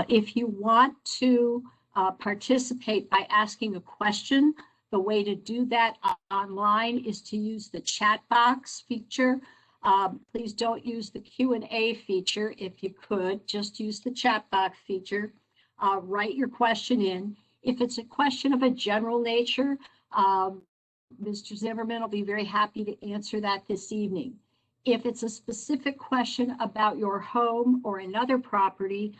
If you want to participate by asking a question, the way to do that online is to use the chat box feature. Please don't use the Q&A feature. If you could, just use the chat box feature. Write your question in. If it's a question of a general nature, Mr. Zimmerman will be very happy to answer that this evening. If it's a specific question about your home or another property,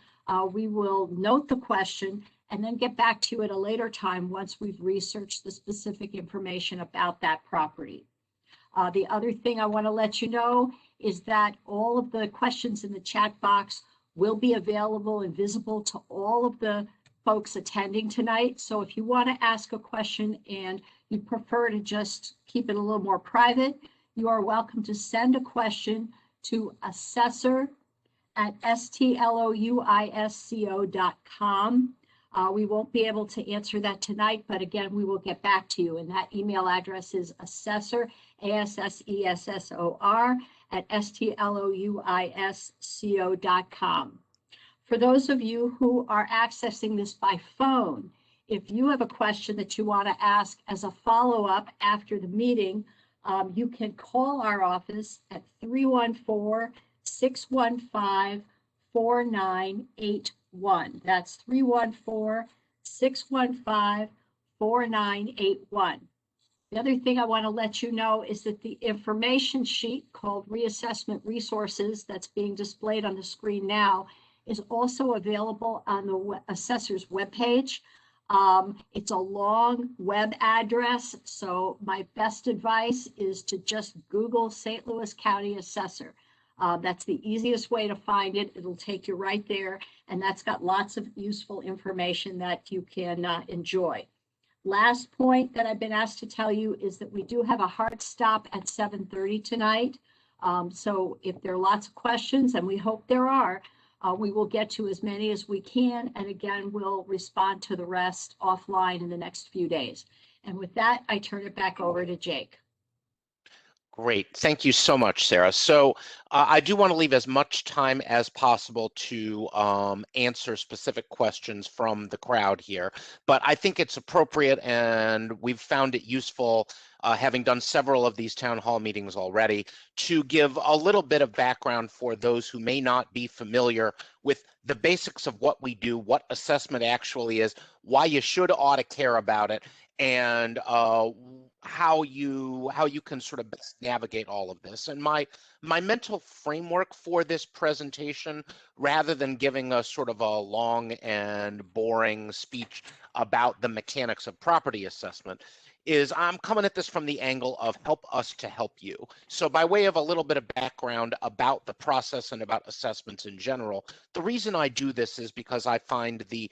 we will note the question and then get back to you at a later time once we've researched the specific information about that property. The other thing I want to let you know is that all of the questions in the chat box will be available and visible to all of the folks attending tonight. So if you want to ask a question and you prefer to just keep it a little more private, you are welcome to send a question to assessor@stlouisco.com. We won't be able to answer that tonight, but again, we will get back to you. And that email address is assessor, ASSESSOR, @stlouisco.com. For those of you who are accessing this by phone, if you have a question that you want to ask as a follow-up after the meeting, you can call our office at 314-615-4981. That's 314-615-4981. The other thing I want to let you know is that the information sheet called Reassessment Resources that's being displayed on the screen now is also available on the assessor's webpage. It's a long web address, so my best advice is to just Google St. Louis County Assessor. That's the easiest way to find it. It'll take you right there, and that's got lots of useful information that you can enjoy. Last point that I've been asked to tell you is that we do have a hard stop at 7:30 tonight. So if there are lots of questions, and we hope there are, we will get to as many as we can. And again, we'll respond to the rest offline in the next few days. And with that, I turn it back over to Jake. Great. Thank you so much, Sarah. So I do want to leave as much time as possible to answer specific questions from the crowd here, but I think it's appropriate and we've found it useful, having done several of these town hall meetings already, to give a little bit of background for those who may not be familiar with the basics of what we do, what assessment actually is, why you should ought to care about it, and how you can sort of best navigate all of this. And my mental framework for this presentation, rather than giving a sort of a long and boring speech about the mechanics of property assessment, is I'm coming at this from the angle of help us to help you. So by way of a little bit of background about the process and about assessments in general, the reason I do this is because I find the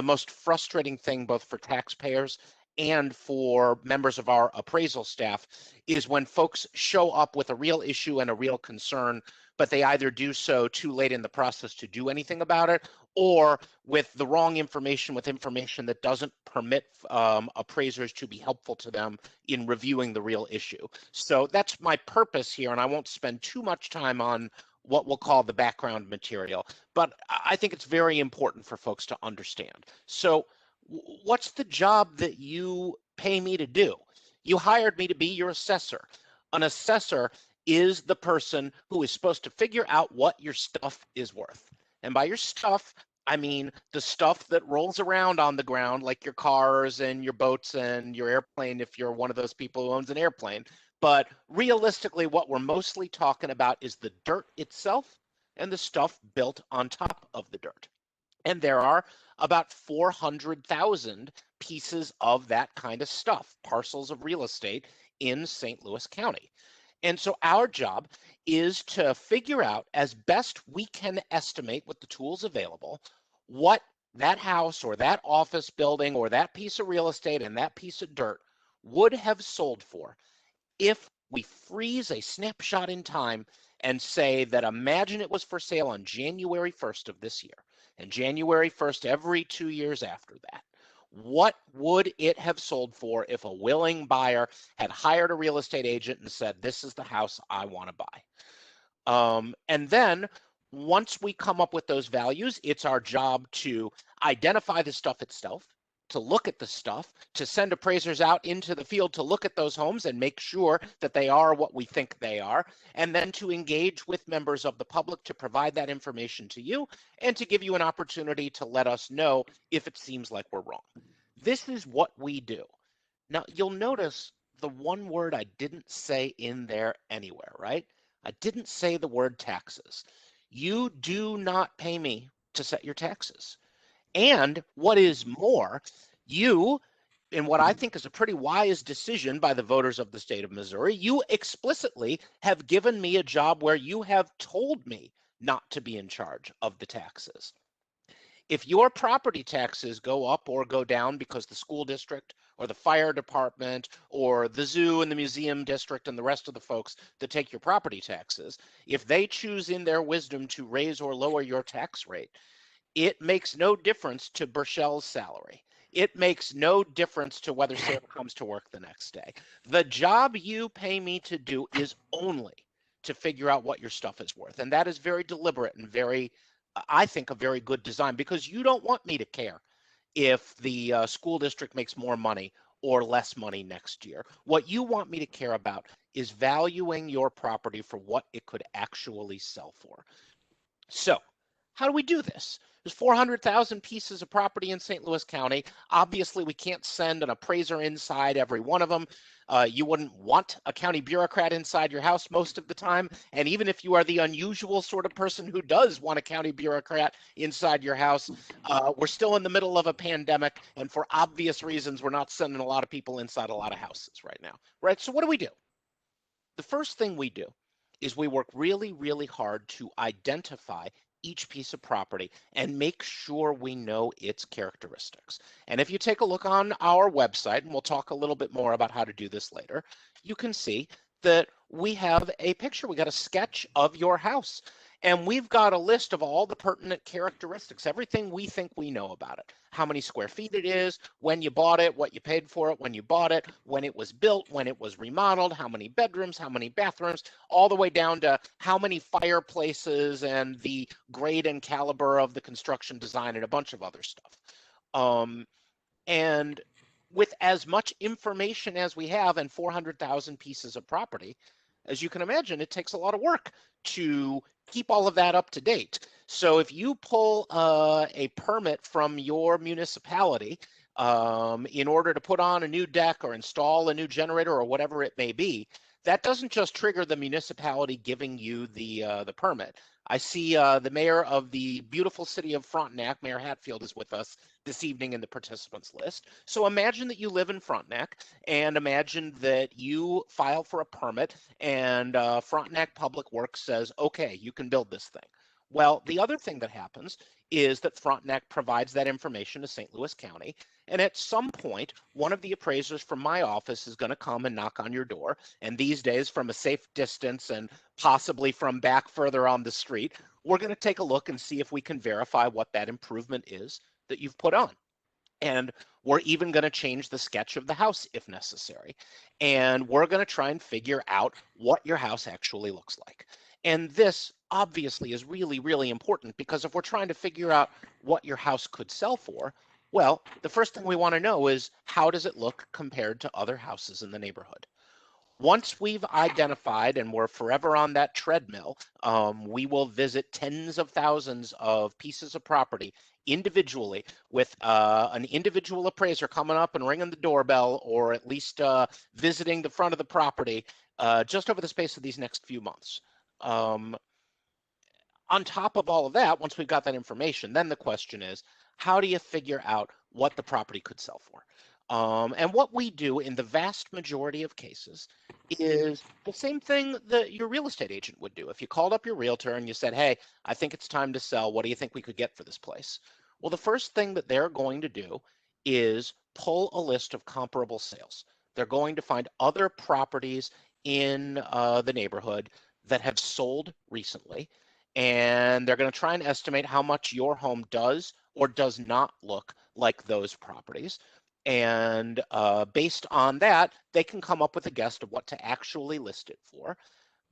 most frustrating thing both for taxpayers and for members of our appraisal staff is when folks show up with a real issue and a real concern, but they either do so too late in the process to do anything about it, or with the wrong information, with information that doesn't permit appraisers to be helpful to them in reviewing the real issue. So that's my purpose here, and I won't spend too much time on what we'll call the background material, but I think it's very important for folks to understand. So what's the job that you pay me to do? You hired me to be your assessor. An assessor is the person who is supposed to figure out what your stuff is worth. And by your stuff, I mean the stuff that rolls around on the ground, like your cars and your boats and your airplane, if you're one of those people who owns an airplane. But realistically, what we're mostly talking about is the dirt itself and the stuff built on top of the dirt. And there are about 400,000 pieces of that kind of stuff, parcels of real estate in St. Louis County. And so our job is to figure out, as best we can estimate with the tools available, what that house or that office building or that piece of real estate and that piece of dirt would have sold for if we freeze a snapshot in time and say that imagine it was for sale on January 1st of this year, and January 1st every 2 years after that. What would it have sold for if a willing buyer had hired a real estate agent and said, this is the house I want to buy? And then Once we come up with those values, it's our job to identify the stuff itself, to look at the stuff, to send appraisers out into the field to look at those homes and make sure that they are what we think they are, and then to engage with members of the public to provide that information to you and to give you an opportunity to let us know if it seems like we're wrong. This is what we do. Now, you'll notice the one word I didn't say in there anywhere, right? I didn't say the word taxes. You do not pay me to set your taxes. And what is more, you, in what I think is a pretty wise decision by the voters of the state of Missouri, you explicitly have given me a job where you have told me not to be in charge of the taxes. If your property taxes go up or go down because the school district or the fire department or the zoo and the museum district and the rest of the folks that take your property taxes, if they choose in their wisdom to raise or lower your tax rate, it makes no difference to Burchell's salary. It makes no difference to whether Sarah comes to work the next day. The job you pay me to do is only to figure out what your stuff is worth. And that is very deliberate and very, I think, a very good design, because you don't want me to care if the school district makes more money or less money next year. What you want me to care about is valuing your property for what it could actually sell for. So how do we do this? There's 400,000 pieces of property in St. Louis County. Obviously, we can't send an appraiser inside every one of them. You wouldn't want a county bureaucrat inside your house most of the time. And even if you are the unusual sort of person who does want a county bureaucrat inside your house, we're still in the middle of a pandemic. And for obvious reasons, we're not sending a lot of people inside a lot of houses right now. Right? So what do? The first thing we do is we work really, really hard to identify each piece of property and make sure we know its characteristics. And if you take a look on our website, and we'll talk a little bit more about how to do this later, you can see that we have a picture. We got a sketch of your house. And we've got a list of all the pertinent characteristics, everything we think we know about it. How many square feet it is, when you bought it, what you paid for it when you bought it, when it was built, when it was remodeled, how many bedrooms, how many bathrooms, all the way down to how many fireplaces and the grade and caliber of the construction design and a bunch of other stuff. And with as much information as we have and 400,000 pieces of property, as you can imagine, it takes a lot of work to keep all of that up to date. So if you pull a permit from your municipality in order to put on a new deck or install a new generator or whatever it may be, that doesn't just trigger the municipality giving you the permit. I see the mayor of the beautiful city of Frontenac, Mayor Hatfield, is with us this evening in the participants list. So imagine that you live in Frontenac and imagine that you file for a permit and Frontenac Public Works says, okay, you can build this thing. Well, the other thing that happens is that Frontenac provides that information to St. Louis County. And at some point, one of the appraisers from my office is going to come and knock on your door. And these days, from a safe distance and possibly from back further on the street, we're going to take a look and see if we can verify what that improvement is that you've put on. And we're even going to change the sketch of the house if necessary. And we're going to try and figure out what your house actually looks like. And this obviously is really, really important, because if we're trying to figure out what your house could sell for, well, the first thing we want to know is, how does it look compared to other houses in the neighborhood? Once we've identified and we're forever on that treadmill, we will visit tens of thousands of pieces of property individually with an individual appraiser coming up and ringing the doorbell, or at least visiting the front of the property just over the space of these next few months. On top of all of that, once we've got that information, then the question is, how do you figure out what the property could sell for? And what we do in the vast majority of cases is the same thing that your real estate agent would do. If you called up your realtor and you said, hey, I think it's time to sell, what do you think we could get for this place? Well, the first thing that they're going to do is pull a list of comparable sales. They're going to find other properties in the neighborhood that have sold recently, and they're going to try and estimate how much your home does or does not look like those properties. And based on that, they can come up with a guess of what to actually list it for.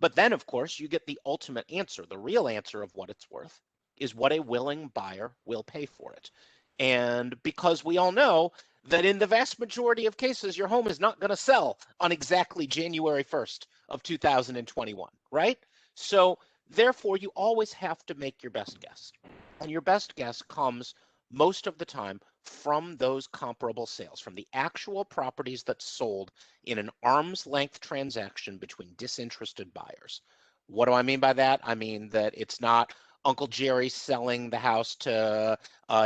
But then, of course, you get the ultimate answer. The real answer of what it's worth is what a willing buyer will pay for it. And because we all know that in the vast majority of cases, your home is not going to sell on exactly January 1st of 2021, right? So therefore, you always have to make your best guess. And your best guess comes most of the time from those comparable sales, from the actual properties that sold in an arm's length transaction between disinterested buyers. What do I mean by that? I mean that it's not Uncle Jerry selling the house to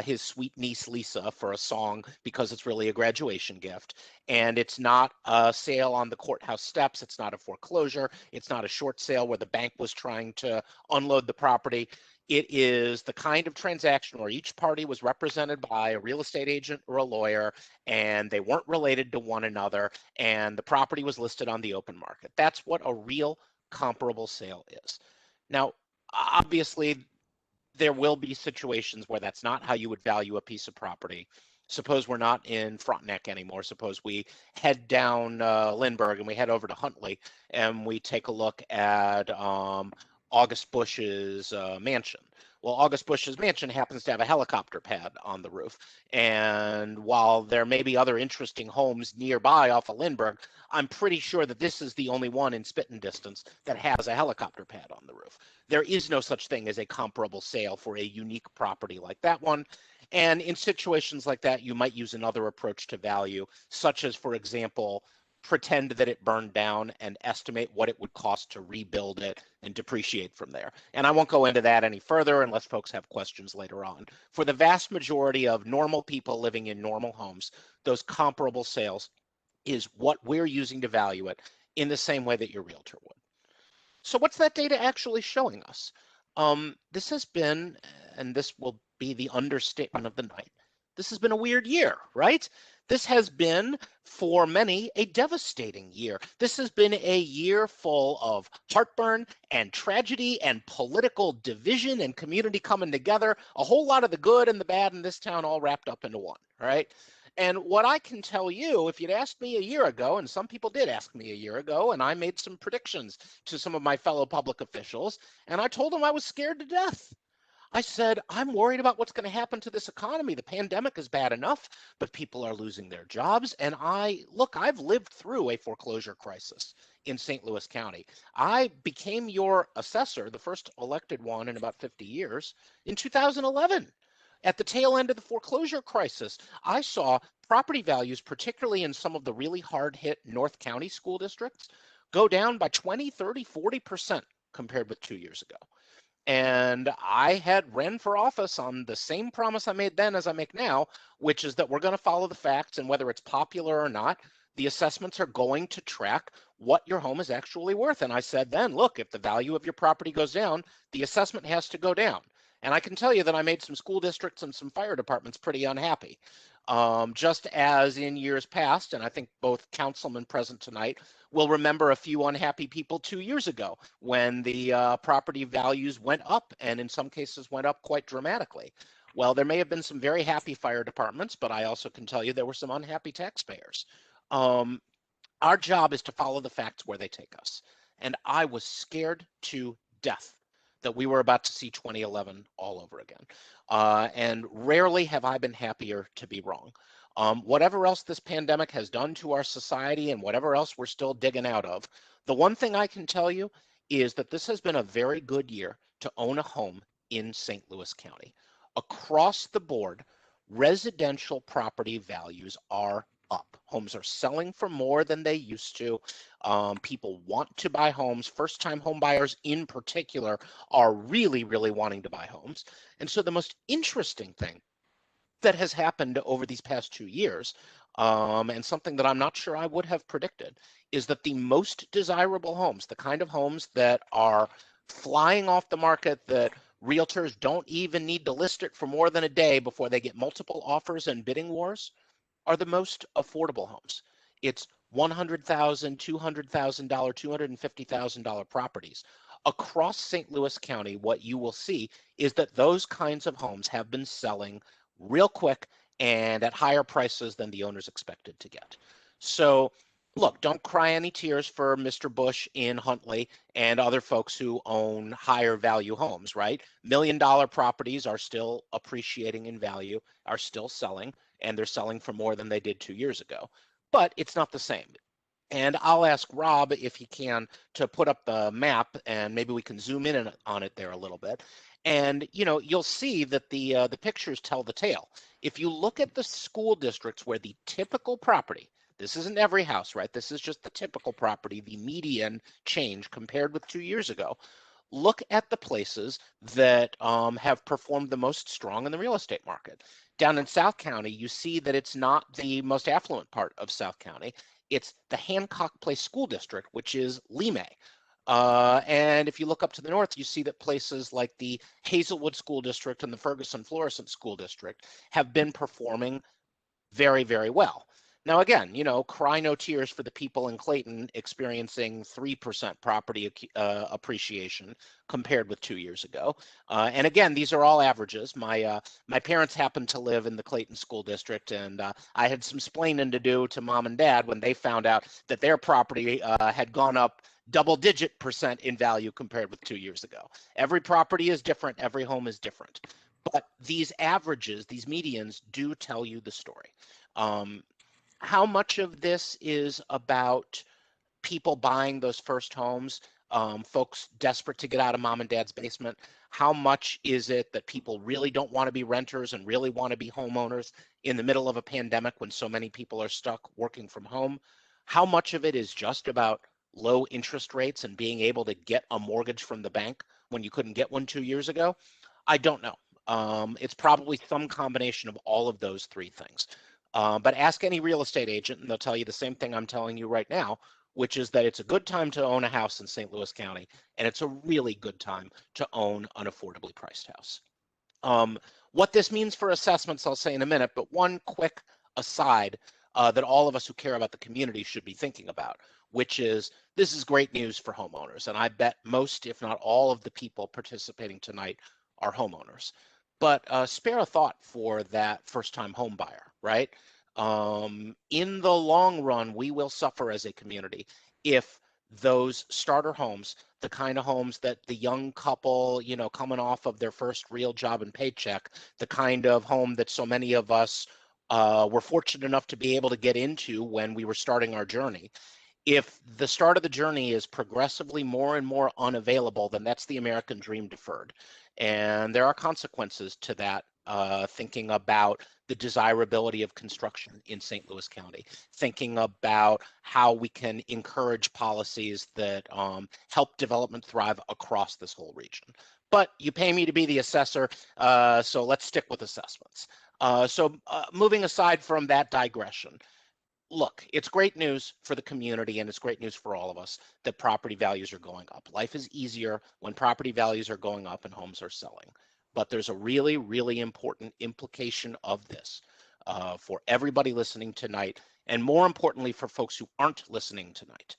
his sweet niece Lisa for a song because it's really a graduation gift. And it's not a sale on the courthouse steps. It's not a foreclosure. It's not a short sale where the bank was trying to unload the property. It is the kind of transaction where each party was represented by a real estate agent or a lawyer, and they weren't related to one another, and the property was listed on the open market. That's what a real comparable sale is. Now, obviously, there will be situations where that's not how you would value a piece of property. Suppose we're not in Frontenac anymore. Suppose we head down Lindbergh and we head over to Huntley and we take a look at August Bush's mansion. Well, August Bush's mansion happens to have a helicopter pad on the roof. And while there may be other interesting homes nearby off of Lindbergh, I'm pretty sure that this is the only one in spitting distance that has a helicopter pad on the roof. There is no such thing as a comparable sale for a unique property like that one. And in situations like that, you might use another approach to value, such as, for example, pretend that it burned down and estimate what it would cost to rebuild it and depreciate from there. And I won't go into that any further unless folks have questions later on. For the vast majority of normal people living in normal homes, those comparable sales is what we're using to value it in the same way that your realtor would. So what's that data actually showing us? This has been, and this will be the understatement of the night, this has been a weird year, right? This has been, for many, a devastating year. This has been a year full of heartburn and tragedy and political division and community coming together, a whole lot of the good and the bad in this town all wrapped up into one, right? And what I can tell you, if you'd asked me a year ago, and some people did ask me a year ago, and I made some predictions to some of my fellow public officials, and I told them I was scared to death. I said, I'm worried about what's going to happen to this economy. The pandemic is bad enough, but people are losing their jobs. And I've lived through a foreclosure crisis in St. Louis County. I became your assessor, the first elected one in about 50 years, in 2011. At the tail end of the foreclosure crisis, I saw property values, particularly in some of the really hard hit North County school districts, go down by 20, 30, 40% compared with 2 years ago. And I had ran for office on the same promise I made then as I make now, which is that we're going to follow the facts, and whether it's popular or not, the assessments are going to track what your home is actually worth. And I said then, look, if the value of your property goes down, the assessment has to go down. And I can tell you that I made some school districts and some fire departments pretty unhappy. Just as in years past, and I think both councilmen present tonight will remember a few unhappy people 2 years ago when the property values went up, and in some cases went up quite dramatically. Well, there may have been some very happy fire departments, but I also can tell you there were some unhappy taxpayers. Our job is to follow the facts where they take us. And I was scared to death that we were about to see 2011 all over again. And rarely have I been happier to be wrong. Whatever else this pandemic has done to our society and whatever else we're still digging out of, the one thing I can tell you is that this has been a very good year to own a home in St. Louis County. Across the board, residential property values are up. Homes are selling for more than they used to. People want to buy homes. First-time home buyers in particular are really, really wanting to buy homes. And so the most interesting thing that has happened over these past 2 years, and something that I'm not sure I would have predicted, is that the most desirable homes, the kind of homes that are flying off the market, that realtors don't even need to list it for more than a day before they get multiple offers and bidding wars, are the most affordable homes. It's $100,000, $200,000, $250,000 properties. Across St. Louis County, what you will see is that those kinds of homes have been selling real quick and at higher prices than the owners expected to get. So look, don't cry any tears for Mr. Bush in Huntley and other folks who own higher value homes, right? $1 million properties are still appreciating in value, are still selling, and they're selling for more than they did 2 years ago. But it's not the same. And I'll ask Rob if he can to put up the map, and maybe we can zoom in on it there a little bit. And you'll see that the pictures tell the tale. If you look at the school districts where the typical property, this isn't every house, right? This is just the typical property, the median change compared with 2 years ago. Look at the places that have performed the most strong in the real estate market. Down in South County, you see that it's not the most affluent part of South County. It's the Hancock Place School District, which is Lemay. And if you look up to the north, you see that places like the Hazelwood School District and the Ferguson-Florissant School District have been performing very, very well. Now, again, cry no tears for the people in Clayton experiencing 3% property appreciation compared with 2 years ago. And again, these are all averages. My parents happened to live in the Clayton School District, and I had some splaining to do to mom and dad when they found out that their property had gone up double-digit percent in value compared with 2 years ago. Every property is different. Every home is different. But these averages, these medians, do tell you the story. How much of this is about people buying those first homes, folks desperate to get out of mom and dad's basement? How much is it that people really don't want to be renters and really want to be homeowners in the middle of a pandemic when so many people are stuck working from home? How much of it is just about low interest rates and being able to get a mortgage from the bank when you couldn't get one 2 years ago? I don't know. It's probably some combination of all of those three things. But ask any real estate agent and they'll tell you the same thing I'm telling you right now, which is that it's a good time to own a house in St. Louis County, and it's a really good time to own an affordably priced house. What this means for assessments, I'll say in a minute, but one quick aside that all of us who care about the community should be thinking about, which is this is great news for homeowners. And I bet most, if not all of the people participating tonight are homeowners. But spare a thought for that first-time home buyer, right? In the long run, we will suffer as a community if those starter homes, the kind of homes that the young couple, coming off of their first real job and paycheck, the kind of home that so many of us were fortunate enough to be able to get into when we were starting our journey. If the start of the journey is progressively more and more unavailable, then that's the American dream deferred. And there are consequences to that, thinking about the desirability of construction in St. Louis County, thinking about how we can encourage policies that help development thrive across this whole region. But you pay me to be the assessor, so let's stick with assessments. So moving aside from that digression, look, it's great news for the community and it's great news for all of us that property values are going up. Life is easier when property values are going up and homes are selling. But there's a really, really important implication of this for everybody listening tonight, and more importantly for folks who aren't listening tonight.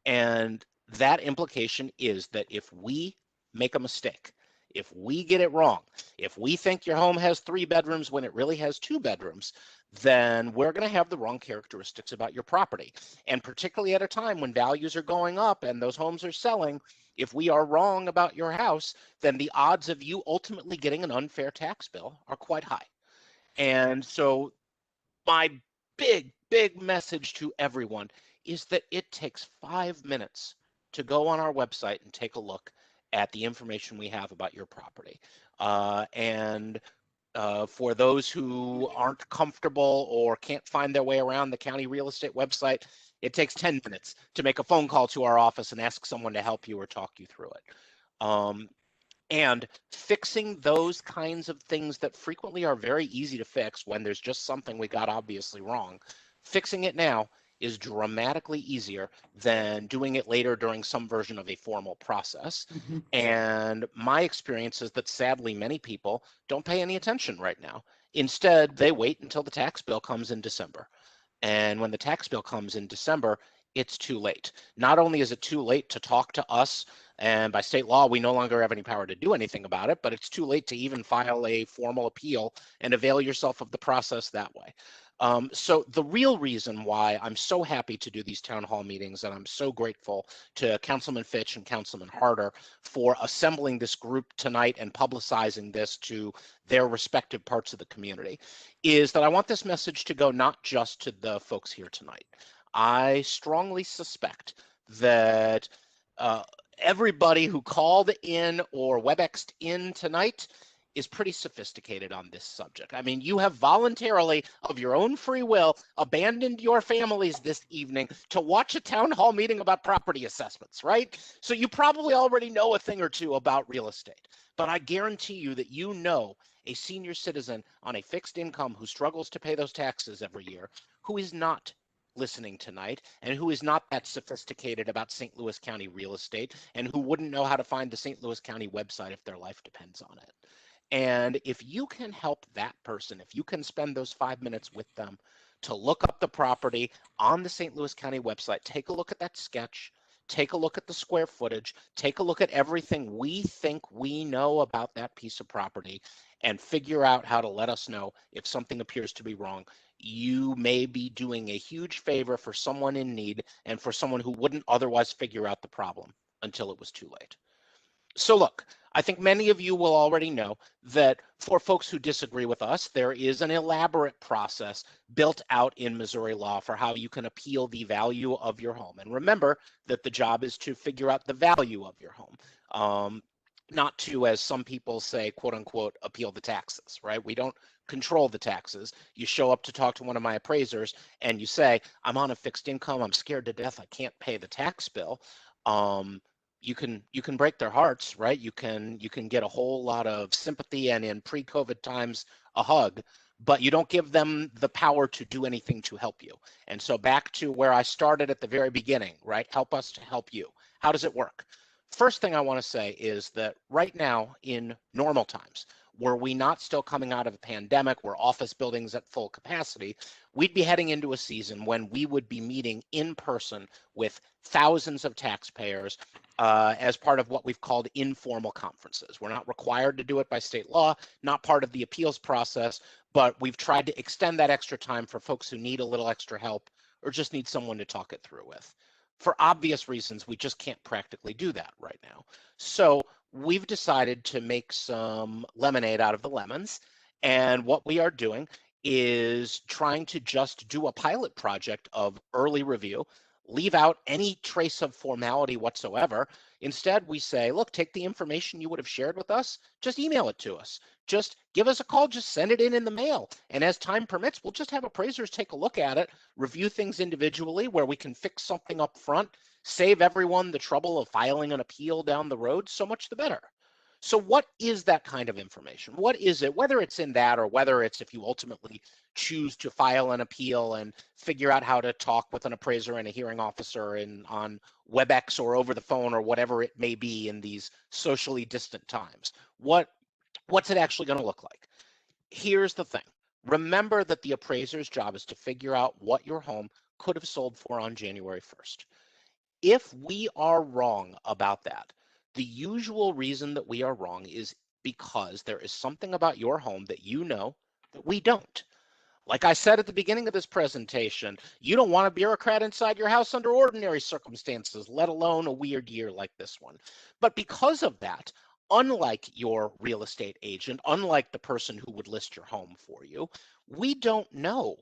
And that implication is that if we make a mistake, if we get it wrong, if we think your home has 3 bedrooms when it really has 2 bedrooms, then we're going to have the wrong characteristics about your property. And particularly at a time when values are going up and those homes are selling, if we are wrong about your house, then the odds of you ultimately getting an unfair tax bill are quite high. And so my big, big message to everyone is that it takes 5 minutes to go on our website and take a look at the information we have about your property. For those who aren't comfortable or can't find their way around the county real estate website, it takes 10 minutes to make a phone call to our office and ask someone to help you or talk you through it. And fixing those kinds of things that frequently are very easy to fix when there's just something we got obviously wrong, fixing it now is dramatically easier than doing it later during some version of a formal process. Mm-hmm. And my experience is that sadly, many people don't pay any attention right now. Instead, they wait until the tax bill comes in December. And when the tax bill comes in December, it's too late. Not only is it too late to talk to us, and by state law, we no longer have any power to do anything about it, but it's too late to even file a formal appeal and avail yourself of the process that way. So the real reason why I'm so happy to do these town hall meetings, and I'm so grateful to Councilman Fitch and Councilman Harder for assembling this group tonight and publicizing this to their respective parts of the community, is that I want this message to go not just to the folks here tonight. I strongly suspect that everybody who called in or WebExed in tonight is pretty sophisticated on this subject. I mean, you have voluntarily, of your own free will, abandoned your families this evening to watch a town hall meeting about property assessments, right? So you probably already know a thing or two about real estate. But I guarantee you that you know a senior citizen on a fixed income who struggles to pay those taxes every year, who is not listening tonight and who is not that sophisticated about St. Louis County real estate and who wouldn't know how to find the St. Louis County website if their life depends on it. And if you can help that person, if you can spend those 5 minutes with them to look up the property on the St. Louis County website, take a look at that sketch, take a look at the square footage, take a look at everything we think we know about that piece of property, and figure out how to let us know if something appears to be wrong, you may be doing a huge favor for someone in need and for someone who wouldn't otherwise figure out the problem until it was too late. So look, I think many of you will already know that for folks who disagree with us, there is an elaborate process built out in Missouri law for how you can appeal the value of your home. And remember that the job is to figure out the value of your home, not to, as some people say, quote unquote, appeal the taxes, right? We don't control the taxes. You show up to talk to one of my appraisers and you say, I'm on a fixed income, I'm scared to death, I can't pay the tax bill. You can break their hearts, right? You can get a whole lot of sympathy and in pre-COVID times a hug, but you don't give them the power to do anything to help you. And so back to where I started at the very beginning, right? Help us to help you. How does it work? First thing I want to say is that right now in normal times, were we not still coming out of a pandemic, where office buildings at full capacity, we'd be heading into a season when we would be meeting in person with thousands of taxpayers as part of what we've called informal conferences. We're not required to do it by state law, not part of the appeals process, but we've tried to extend that extra time for folks who need a little extra help or just need someone to talk it through with. For obvious reasons, we just can't practically do that right now. So we've decided to make some lemonade out of the lemons. And what we are doing is trying to just do a pilot project of early review, leave out any trace of formality whatsoever. Instead, we say, look, take the information you would have shared with us, just email it to us. Just give us a call, just send it in the mail. And as time permits, we'll just have appraisers take a look at it, review things individually where we can fix something up front, save everyone the trouble of filing an appeal down the road, so much the better. So what is that kind of information? What is it, whether it's in that or whether it's if you ultimately choose to file an appeal and figure out how to talk with an appraiser and a hearing officer on WebEx or over the phone or whatever it may be in these socially distant times? What's it actually going to look like? Here's the thing. Remember that the appraiser's job is to figure out what your home could have sold for on January 1st. If we are wrong about that, the usual reason that we are wrong is because there is something about your home that you know that we don't. Like I said at the beginning of this presentation, you don't want a bureaucrat inside your house under ordinary circumstances, let alone a weird year like this one. But because of that, unlike your real estate agent, unlike the person who would list your home for you, we don't know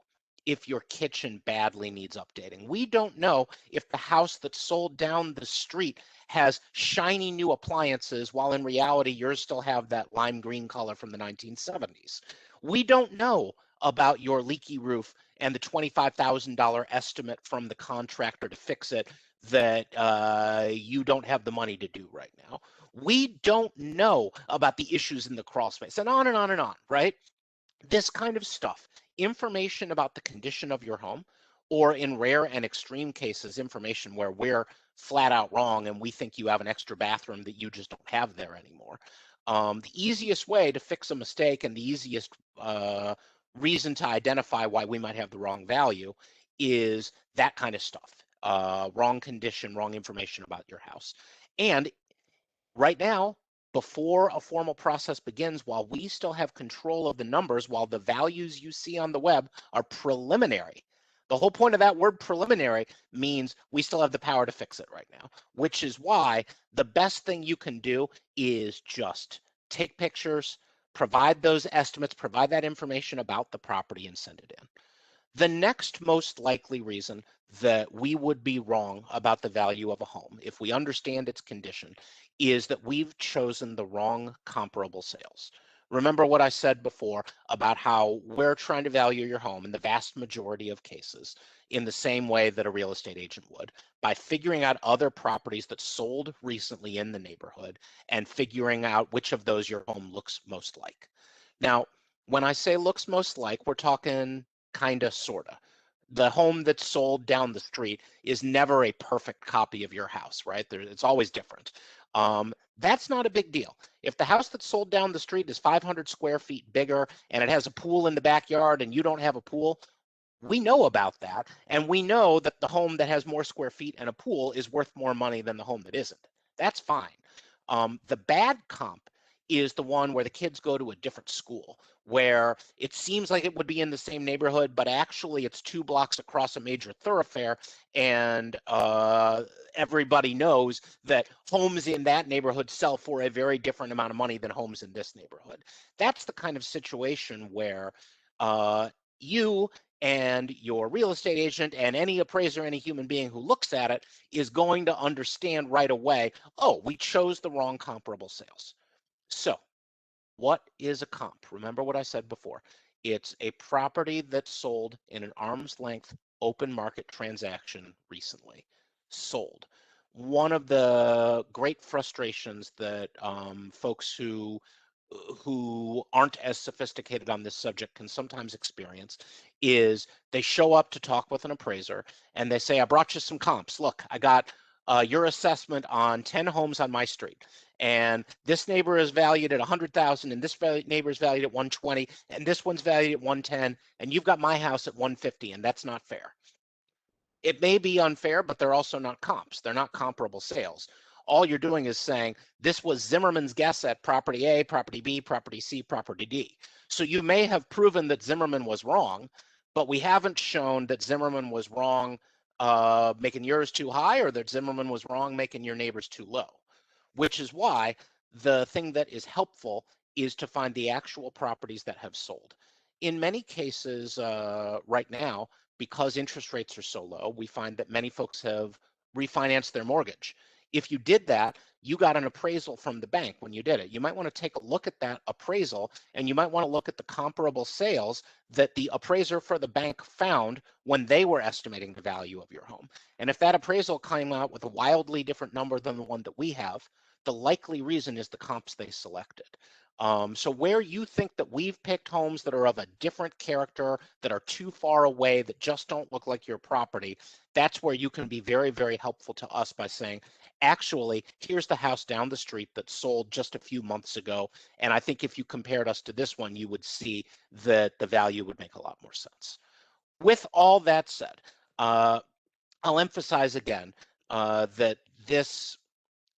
if your kitchen badly needs updating. We don't know if the house that's sold down the street has shiny new appliances, while in reality, yours still have that lime green color from the 1970s. We don't know about your leaky roof and the $25,000 estimate from the contractor to fix it that you don't have the money to do right now. We don't know about the issues in the crawl space, and on and on and on, right? This kind of stuff, information about the condition of your home, or in rare and extreme cases, information where we're flat out wrong and we think you have an extra bathroom that you just don't have there anymore. The easiest way to fix a mistake and the easiest reason to identify why we might have the wrong value is that kind of stuff. Wrong condition, wrong information about your house. And right now, before a formal process begins, while we still have control of the numbers, while the values you see on the web are preliminary. The whole point of that word preliminary means we still have the power to fix it right now, which is why the best thing you can do is just take pictures, provide those estimates, provide that information about the property and send it in. The next most likely reason that we would be wrong about the value of a home, if we understand its condition, is that we've chosen the wrong comparable sales. Remember what I said before about how we're trying to value your home in the vast majority of cases in the same way that a real estate agent would, by figuring out other properties that sold recently in the neighborhood and figuring out which of those your home looks most like. Now, when I say looks most like, we're talking kinda, sorta. The home that's sold down the street is never a perfect copy of your house, right? It's always different. That's not a big deal. If the house that's sold down the street is 500 square feet bigger and it has a pool in the backyard and you don't have a pool, we know about that. And we know that the home that has more square feet and a pool is worth more money than the home that isn't. That's fine. The bad comp is the one where the kids go to a different school, where it seems like it would be in the same neighborhood, but actually it's 2 blocks across a major thoroughfare, and everybody knows that homes in that neighborhood sell for a very different amount of money than homes in this neighborhood. That's the kind of situation where you and your real estate agent and any appraiser, any human being who looks at it is going to understand right away, oh, we chose the wrong comparable sales. So what is a comp? Remember what I said before. It's a property that sold in an arm's length open market transaction recently. Sold. One of the great frustrations that folks who aren't as sophisticated on this subject can sometimes experience is they show up to talk with an appraiser and they say, I brought you some comps. Look, I got your assessment on 10 homes on my street. And this neighbor is valued at 100,000 and this neighbor is valued at 120 and this one's valued at 110 and you've got my house at 150 and that's not fair. It may be unfair, but they're also not comps. They're not comparable sales. All you're doing is saying, this was Zimmerman's guess at property A, property B, property C, property D. So you may have proven that Zimmerman was wrong, but we haven't shown that Zimmerman was wrong making yours too high or that Zimmerman was wrong making your neighbors too low, which is why the thing that is helpful is to find the actual properties that have sold. In many cases right now, because interest rates are so low, we find that many folks have refinanced their mortgage. If you did that, you got an appraisal from the bank when you did it. You might want to take a look at that appraisal, and you might want to look at the comparable sales that the appraiser for the bank found when they were estimating the value of your home. And if that appraisal came out with a wildly different number than the one that we have, the likely reason is the comps they selected. So where you think that we've picked homes that are of a different character, that are too far away, that just don't look like your property, that's where you can be very, very helpful to us by saying, actually, here's the house down the street that sold just a few months ago. And I think if you compared us to this one, you would see that the value would make a lot more sense. With all that said, I'll emphasize again that this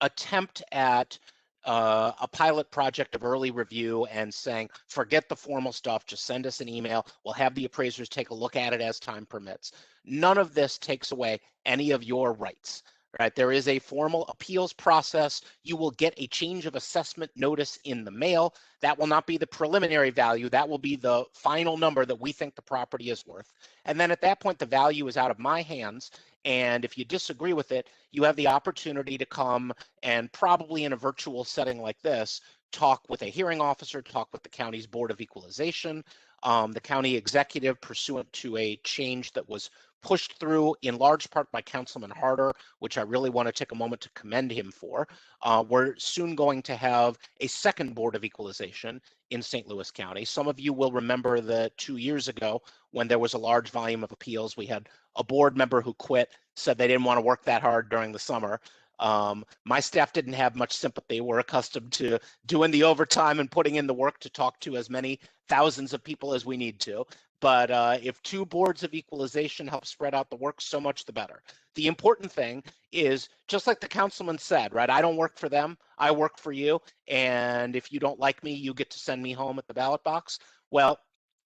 attempt at a pilot project of early review and saying, forget the formal stuff, just send us an email. We'll have the appraisers take a look at it as time permits. None of this takes away any of your rights. Right? There is a formal appeals process. You will get a change of assessment notice in the mail. That will not be the preliminary value. That will be the final number that we think the property is worth. And then at that point, the value is out of my hands. And if you disagree with it, you have the opportunity to come and probably in a virtual setting like this, talk with a hearing officer, talk with the county's Board of Equalization, the county executive pursuant to a change that was pushed through in large part by Councilman Harder, which I really want to take a moment to commend him for. We're soon going to have a second Board of Equalization in St. Louis County. Some of you will remember that 2 years ago, when there was a large volume of appeals, we had a board member who quit, said they didn't want to work that hard during the summer. My staff didn't have much sympathy. We're accustomed to doing the overtime and putting in the work to talk to as many thousands of people as we need to. But if two boards of equalization help spread out the work, so much the better. The important thing is, just like the councilman said, right? I don't work for them, I work for you. And if you don't like me, you get to send me home at the ballot box. Well,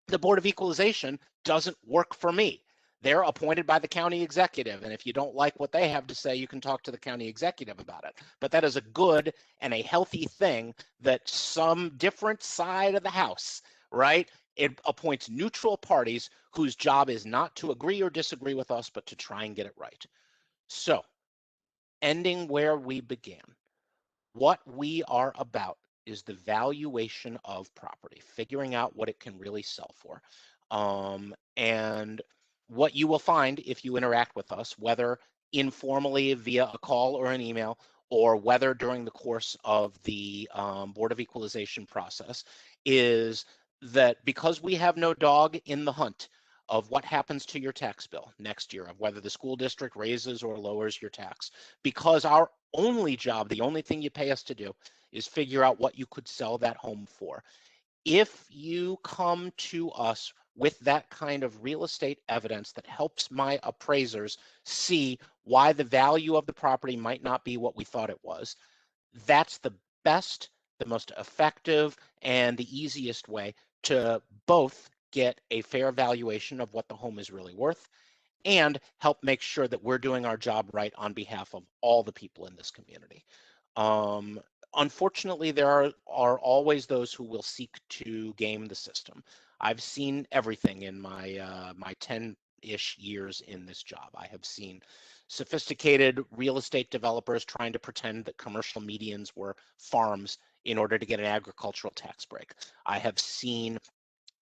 the Board of Equalization doesn't work for me. They're appointed by the county executive. And if you don't like what they have to say, you can talk to the county executive about it. But that is a good and a healthy thing that some different side of the house, right? It appoints neutral parties whose job is not to agree or disagree with us, but to try and get it right. So, ending where we began, what we are about is the valuation of property, figuring out what it can really sell for. And what you will find if you interact with us, whether informally via a call or an email, or whether during the course of the Board of Equalization process, is that because we have no dog in the hunt of what happens to your tax bill next year, of whether the school district raises or lowers your tax, because our only job, the only thing you pay us to do, is figure out what you could sell that home for. If you come to us with that kind of real estate evidence that helps my appraisers see why the value of the property might not be what we thought it was, that's the best, the most effective, and the easiest way to both get a fair valuation of what the home is really worth and help make sure that we're doing our job right on behalf of all the people in this community. Um, Unfortunately, there are always those who will seek to game the system. I've seen everything in my 10-ish years in this job. I have seen sophisticated real estate developers trying to pretend that commercial medians were farms in order to get an agricultural tax break. I have seen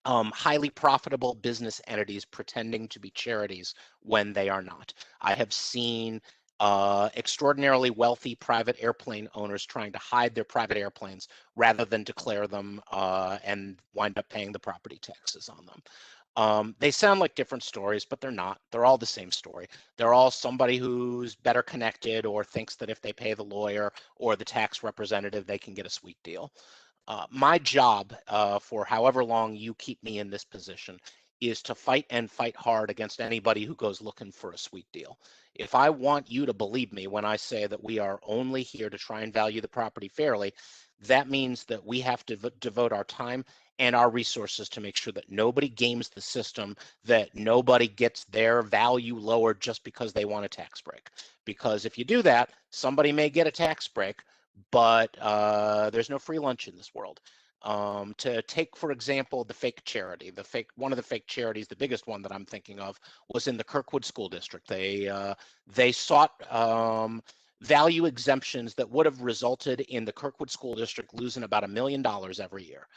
highly profitable business entities pretending to be charities when they are not. I have seen extraordinarily wealthy private airplane owners trying to hide their private airplanes rather than declare them and wind up paying the property taxes on them. They sound like different stories, but they're not. They're all the same story. They're all somebody who's better connected or thinks that if they pay the lawyer or the tax representative, they can get a sweet deal. My job for however long you keep me in this position is to fight and fight hard against anybody who goes looking for a sweet deal. If I want you to believe me when I say that we are only here to try and value the property fairly, that means that we have to devote our time and our resources to make sure that nobody games the system, that nobody gets their value lowered just because they want a tax break. Because if you do that, somebody may get a tax break, but there's no free lunch in this world. To take, for example, the fake charity, one of the fake charities, the biggest one that I'm thinking of, was in the Kirkwood School District. They sought value exemptions that would have resulted in the Kirkwood School District losing about $1 million every year.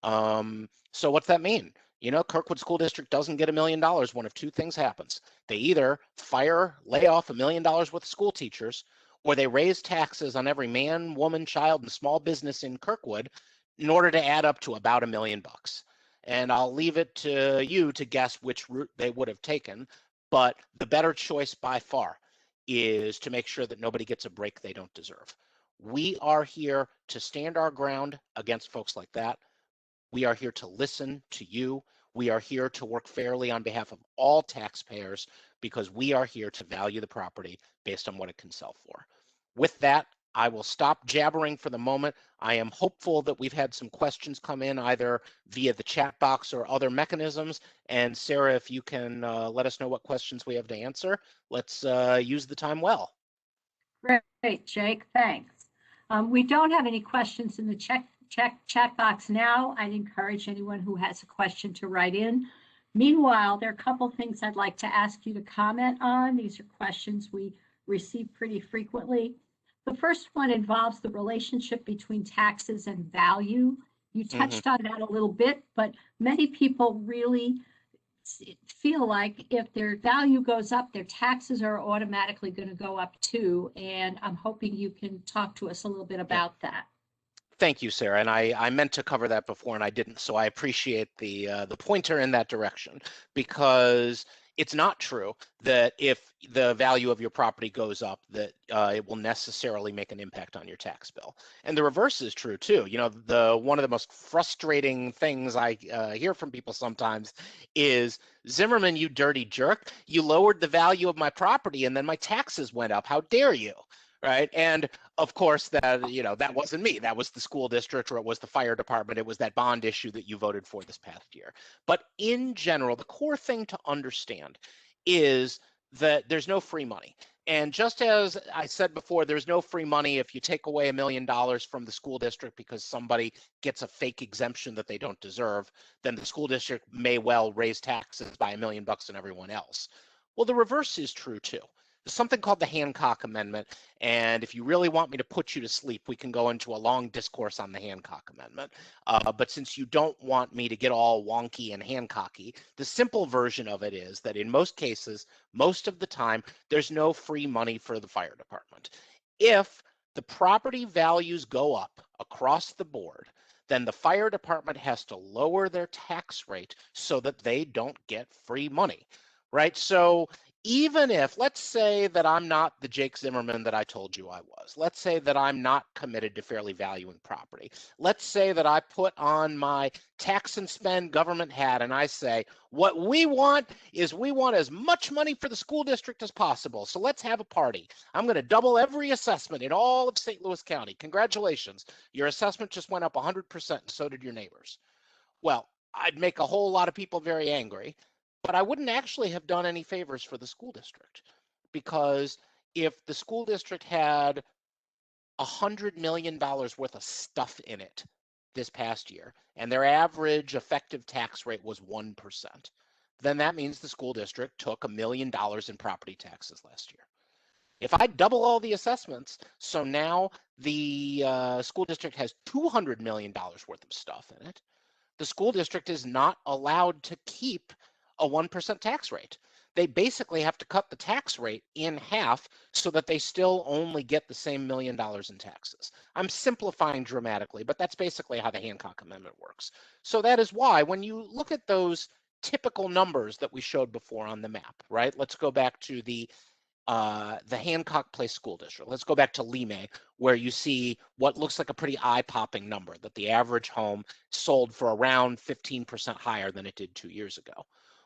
So what's that mean? You know, Kirkwood School District doesn't get $1 million. One of two things happens. They either lay off $1 million worth of school teachers, or they raise taxes on every man, woman, child, and small business in Kirkwood in order to add up to about $1 million. And I'll leave it to you to guess which route they would have taken. But the better choice by far is to make sure that nobody gets a break they don't deserve. We are here to stand our ground against folks like that. We are here to listen to you. We are here to work fairly on behalf of all taxpayers because we are here to value the property based on what it can sell for. With that, I will stop jabbering for the moment. I am hopeful that we've had some questions come in either via the chat box or other mechanisms. And Sarah, if you can let us know what questions we have to answer, let's use the time well. Great, Jake, thanks. We don't have any questions in the chat box now. I'd encourage anyone who has a question to write in. Meanwhile, there are a couple things I'd like to ask you to comment on. These are questions we receive pretty frequently. The first one involves the relationship between taxes and value. You touched on that a little bit, but many people really feel like if their value goes up, their taxes are automatically going to go up too. And I'm hoping you can talk to us a little bit about that. Thank you, Sarah. And I meant to cover that before and I didn't. So I appreciate the pointer in that direction, because it's not true that if the value of your property goes up, that it will necessarily make an impact on your tax bill. And the reverse is true too. You know, one of the most frustrating things I hear from people sometimes is, Zimmerman, you dirty jerk, you lowered the value of my property and then my taxes went up. How dare you? Right. And of course, that wasn't me. That was the school district, or it was the fire department. It was that bond issue that you voted for this past year. But in general, the core thing to understand is that there's no free money. And just as I said before, there's no free money if you take away $1 million from the school district because somebody gets a fake exemption that they don't deserve, then the school district may well raise taxes by $1 million on everyone else. Well, the reverse is true too. There's something called the Hancock Amendment, and if you really want me to put you to sleep, we can go into a long discourse on the Hancock Amendment. But since you don't want me to get all wonky and Hancocky, the simple version of it is that in most cases, most of the time, there's no free money for the fire department. If the property values go up across the board, then the fire department has to lower their tax rate so that they don't get free money, right? So even if, let's say that I'm not the Jake Zimmerman that I told you I was. Let's say that I'm not committed to fairly valuing property. Let's say that I put on my tax and spend government hat and I say, what we want is we want as much money for the school district as possible. So let's have a party. I'm going to double every assessment in all of St. Louis County. Congratulations. Your assessment just went up 100%, and so did your neighbors. Well, I'd make a whole lot of people very angry, but I wouldn't actually have done any favors for the school district, because if the school district had $100 million worth of stuff in it this past year, and their average effective tax rate was 1%, then that means the school district took $1 million in property taxes last year. If I double all the assessments, so now the school district has $200 million worth of stuff in it, the school district is not allowed to keep a 1% tax rate. They basically have to cut the tax rate in half so that they still only get the same $1 million in taxes. I'm simplifying dramatically, but that's basically how the Hancock Amendment works. So that is why when you look at those typical numbers that we showed before on the map, right? Let's go back to the Hancock Place School District. Let's go back to Lime, where you see what looks like a pretty eye-popping number, that the average home sold for around 15% higher than it did 2 years ago.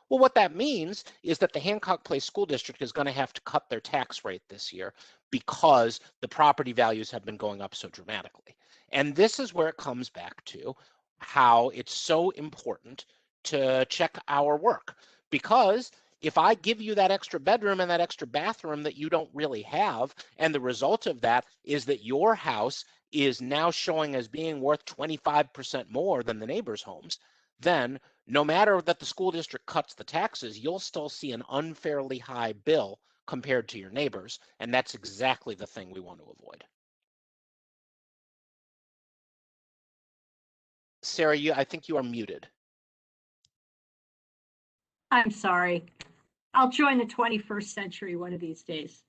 Well, what that means is that the Hancock Place School District is going to have to cut their tax rate this year because the property values have been going up so dramatically. And this is where it comes back to how it's so important to check our work, because if I give you that extra bedroom and that extra bathroom that you don't really have, and the result of that is that your house is now showing as being worth 25% more than the neighbor's homes, then no matter that the school district cuts the taxes, you'll still see an unfairly high bill compared to your neighbors, and that's exactly the thing we want to avoid. Sarah, I think you are muted. I'm sorry. I'll join the 21st century one of these days.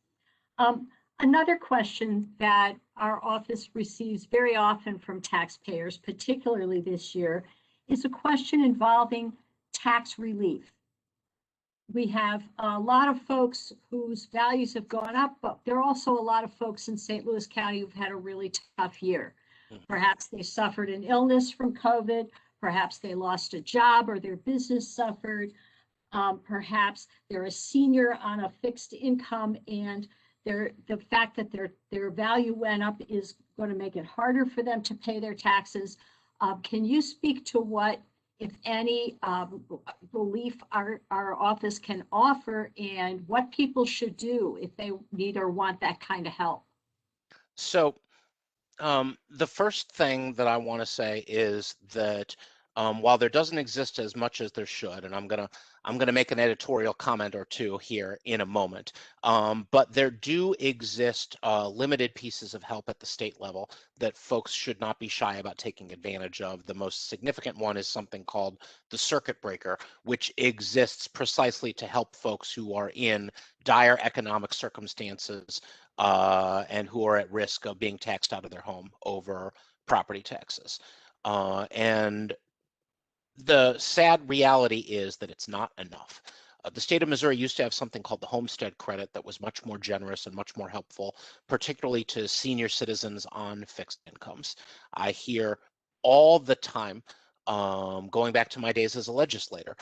Another question that our office receives very often from taxpayers, particularly this year, is a question involving tax relief. We have a lot of folks whose values have gone up, but there are also a lot of folks in St. Louis County who've had a really tough year. Perhaps they suffered an illness from COVID, perhaps they lost a job or their business suffered. Perhaps they're a senior on a fixed income, and the fact that their value went up is going to make it harder for them to pay their taxes. Can you speak to what, if any, relief our office can offer, and what people should do if they need or want that kind of help? So the first thing that I want to say is that while there doesn't exist as much as there should, and I'm gonna make an editorial comment or two here in a moment, but there do exist limited pieces of help at the state level that folks should not be shy about taking advantage of. The most significant one is something called the circuit breaker, which exists precisely to help folks who are in dire economic circumstances and who are at risk of being taxed out of their home over property taxes. And the sad reality is that it's not enough. The state of Missouri used to have something called the Homestead Credit that was much more generous and much more helpful, particularly to senior citizens on fixed incomes. I hear all the time, going back to my days as a legislator,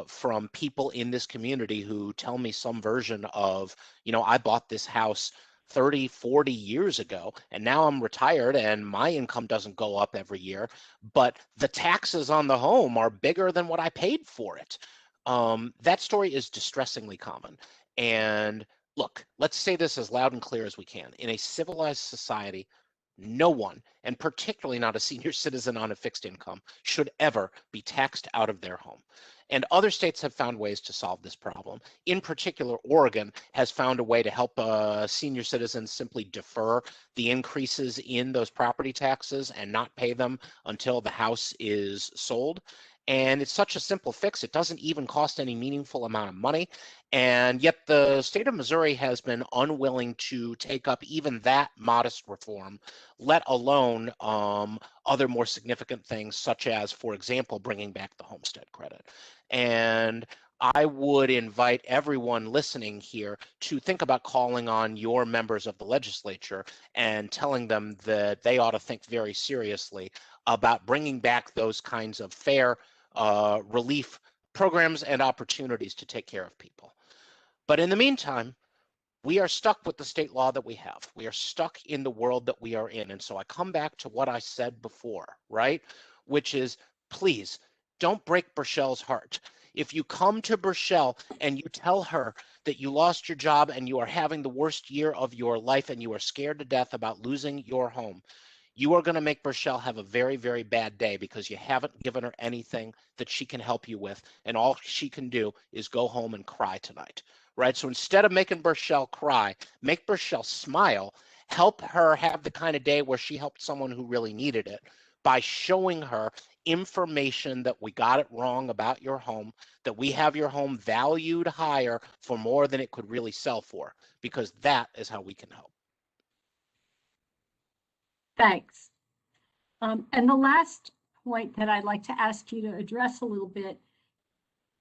from people in this community who tell me some version of, I bought this house 30, 40 years ago, and now I'm retired and my income doesn't go up every year, but the taxes on the home are bigger than what I paid for it. That story is distressingly common. And look, let's say this as loud and clear as we can. In a civilized society, no one, and particularly not a senior citizen on a fixed income, should ever be taxed out of their home. And other states have found ways to solve this problem. In particular, Oregon has found a way to help senior citizens simply defer the increases in those property taxes and not pay them until the house is sold. And it's such a simple fix, it doesn't even cost any meaningful amount of money. And yet the state of Missouri has been unwilling to take up even that modest reform, let alone other more significant things, such as, for example, bringing back the Homestead Credit. And I would invite everyone listening here to think about calling on your members of the legislature and telling them that they ought to think very seriously about bringing back those kinds of fair relief programs and opportunities to take care of people. But in the meantime, we are stuck with the state law that we have. We are stuck in the world that we are in. And so I come back to what I said before, right? Which is, please don't break Burchell's heart. If you come to Burchell and you tell her that you lost your job and you are having the worst year of your life and you are scared to death about losing your home, you are going to make Burchell have a very, very bad day because you haven't given her anything that she can help you with. And all she can do is go home and cry tonight, right? So instead of making Burchell cry, make Burchell smile, help her have the kind of day where she helped someone who really needed it by showing her information that we got it wrong about your home, that we have your home valued higher for more than it could really sell for, because that is how we can help. Thanks. And the last point that I'd like to ask you to address a little bit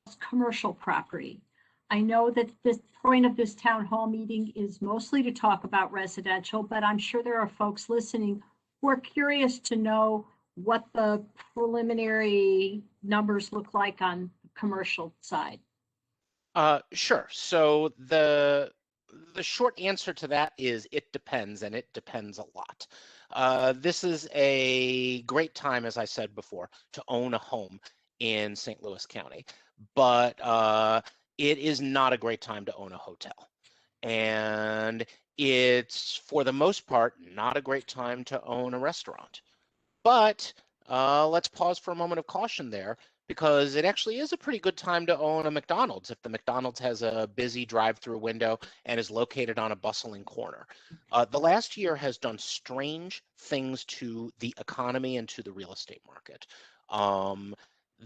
is commercial property. I know that the point of this town hall meeting is mostly to talk about residential, but I'm sure there are folks listening who are curious to know what the preliminary numbers look like on the commercial side. Sure. So the short answer to that is it depends, and it depends a lot. This is a great time, as I said before, to own a home in St. Louis County, but it is not a great time to own a hotel. And it's, for the most part, not a great time to own a restaurant. But let's pause for a moment of caution there, because it actually is a pretty good time to own a McDonald's if the McDonald's has a busy drive-through window and is located on a bustling corner. The last year has done strange things to the economy and to the real estate market.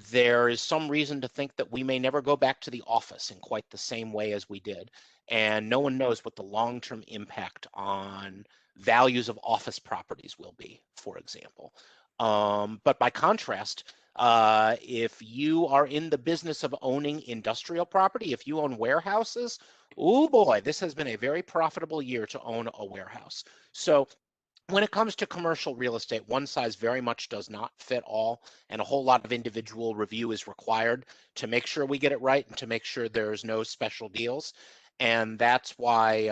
There is some reason to think that we may never go back to the office in quite the same way as we did. And no one knows what the long-term impact on values of office properties will be, for example. But by contrast, if you are in the business of owning industrial property, if you own warehouses, oh boy, this has been a very profitable year to own a warehouse. So when it comes to commercial real estate, one size very much does not fit all, and a whole lot of individual review is required to make sure we get it right and to make sure there's no special deals. And that's why,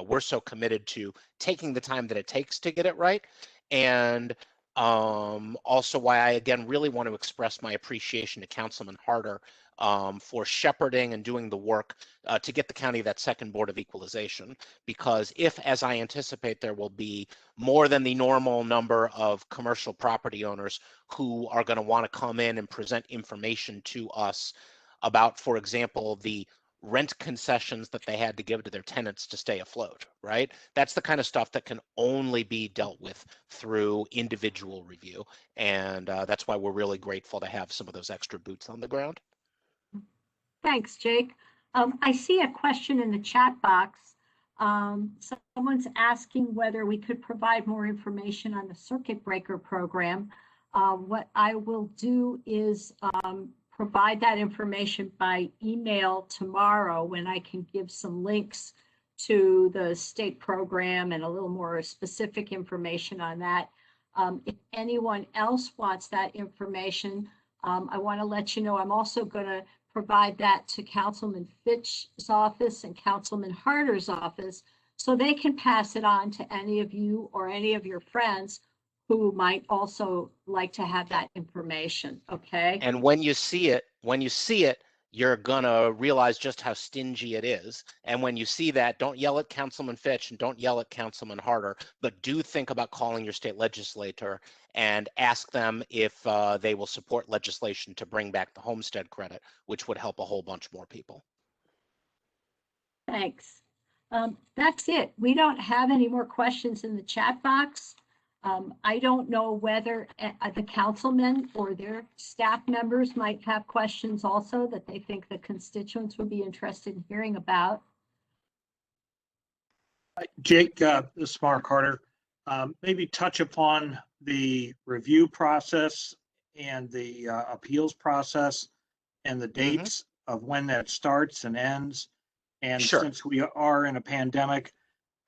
we're so committed to taking the time that it takes to get it right. And also why I, again, really want to express my appreciation to Councilman Harder for shepherding and doing the work to get the county that second Board of Equalization. Because if, as I anticipate, there will be more than the normal number of commercial property owners who are going to want to come in and present information to us about, for example, the rent concessions that they had to give to their tenants to stay afloat, right? That's the kind of stuff that can only be dealt with through individual review. And that's why we're really grateful to have some of those extra boots on the ground. Thanks, Jake. I see a question in the chat box. Someone's asking whether we could provide more information on the circuit breaker program. What I will do is provide that information by email tomorrow when I can give some links to the state program and a little more specific information on that. If anyone else wants that information, I want to let you know I'm also going to provide that to Councilman Fitch's office and Councilman Harder's office, so they can pass it on to any of you or any of your friends who might also like to have that information, okay? And when you see it, you're gonna realize just how stingy it is. And when you see that, don't yell at Councilman Fitch and don't yell at Councilman Harder, but do think about calling your state legislator and ask them if they will support legislation to bring back the homestead credit, which would help a whole bunch more people. Thanks. That's it. We don't have any more questions in the chat box. I don't know whether the councilmen or their staff members might have questions also that they think the constituents would be interested in hearing about. Jake, this is Mark Carter. Maybe touch upon the review process and the appeals process and the dates of when that starts and ends. And Sure. Since we are in a pandemic,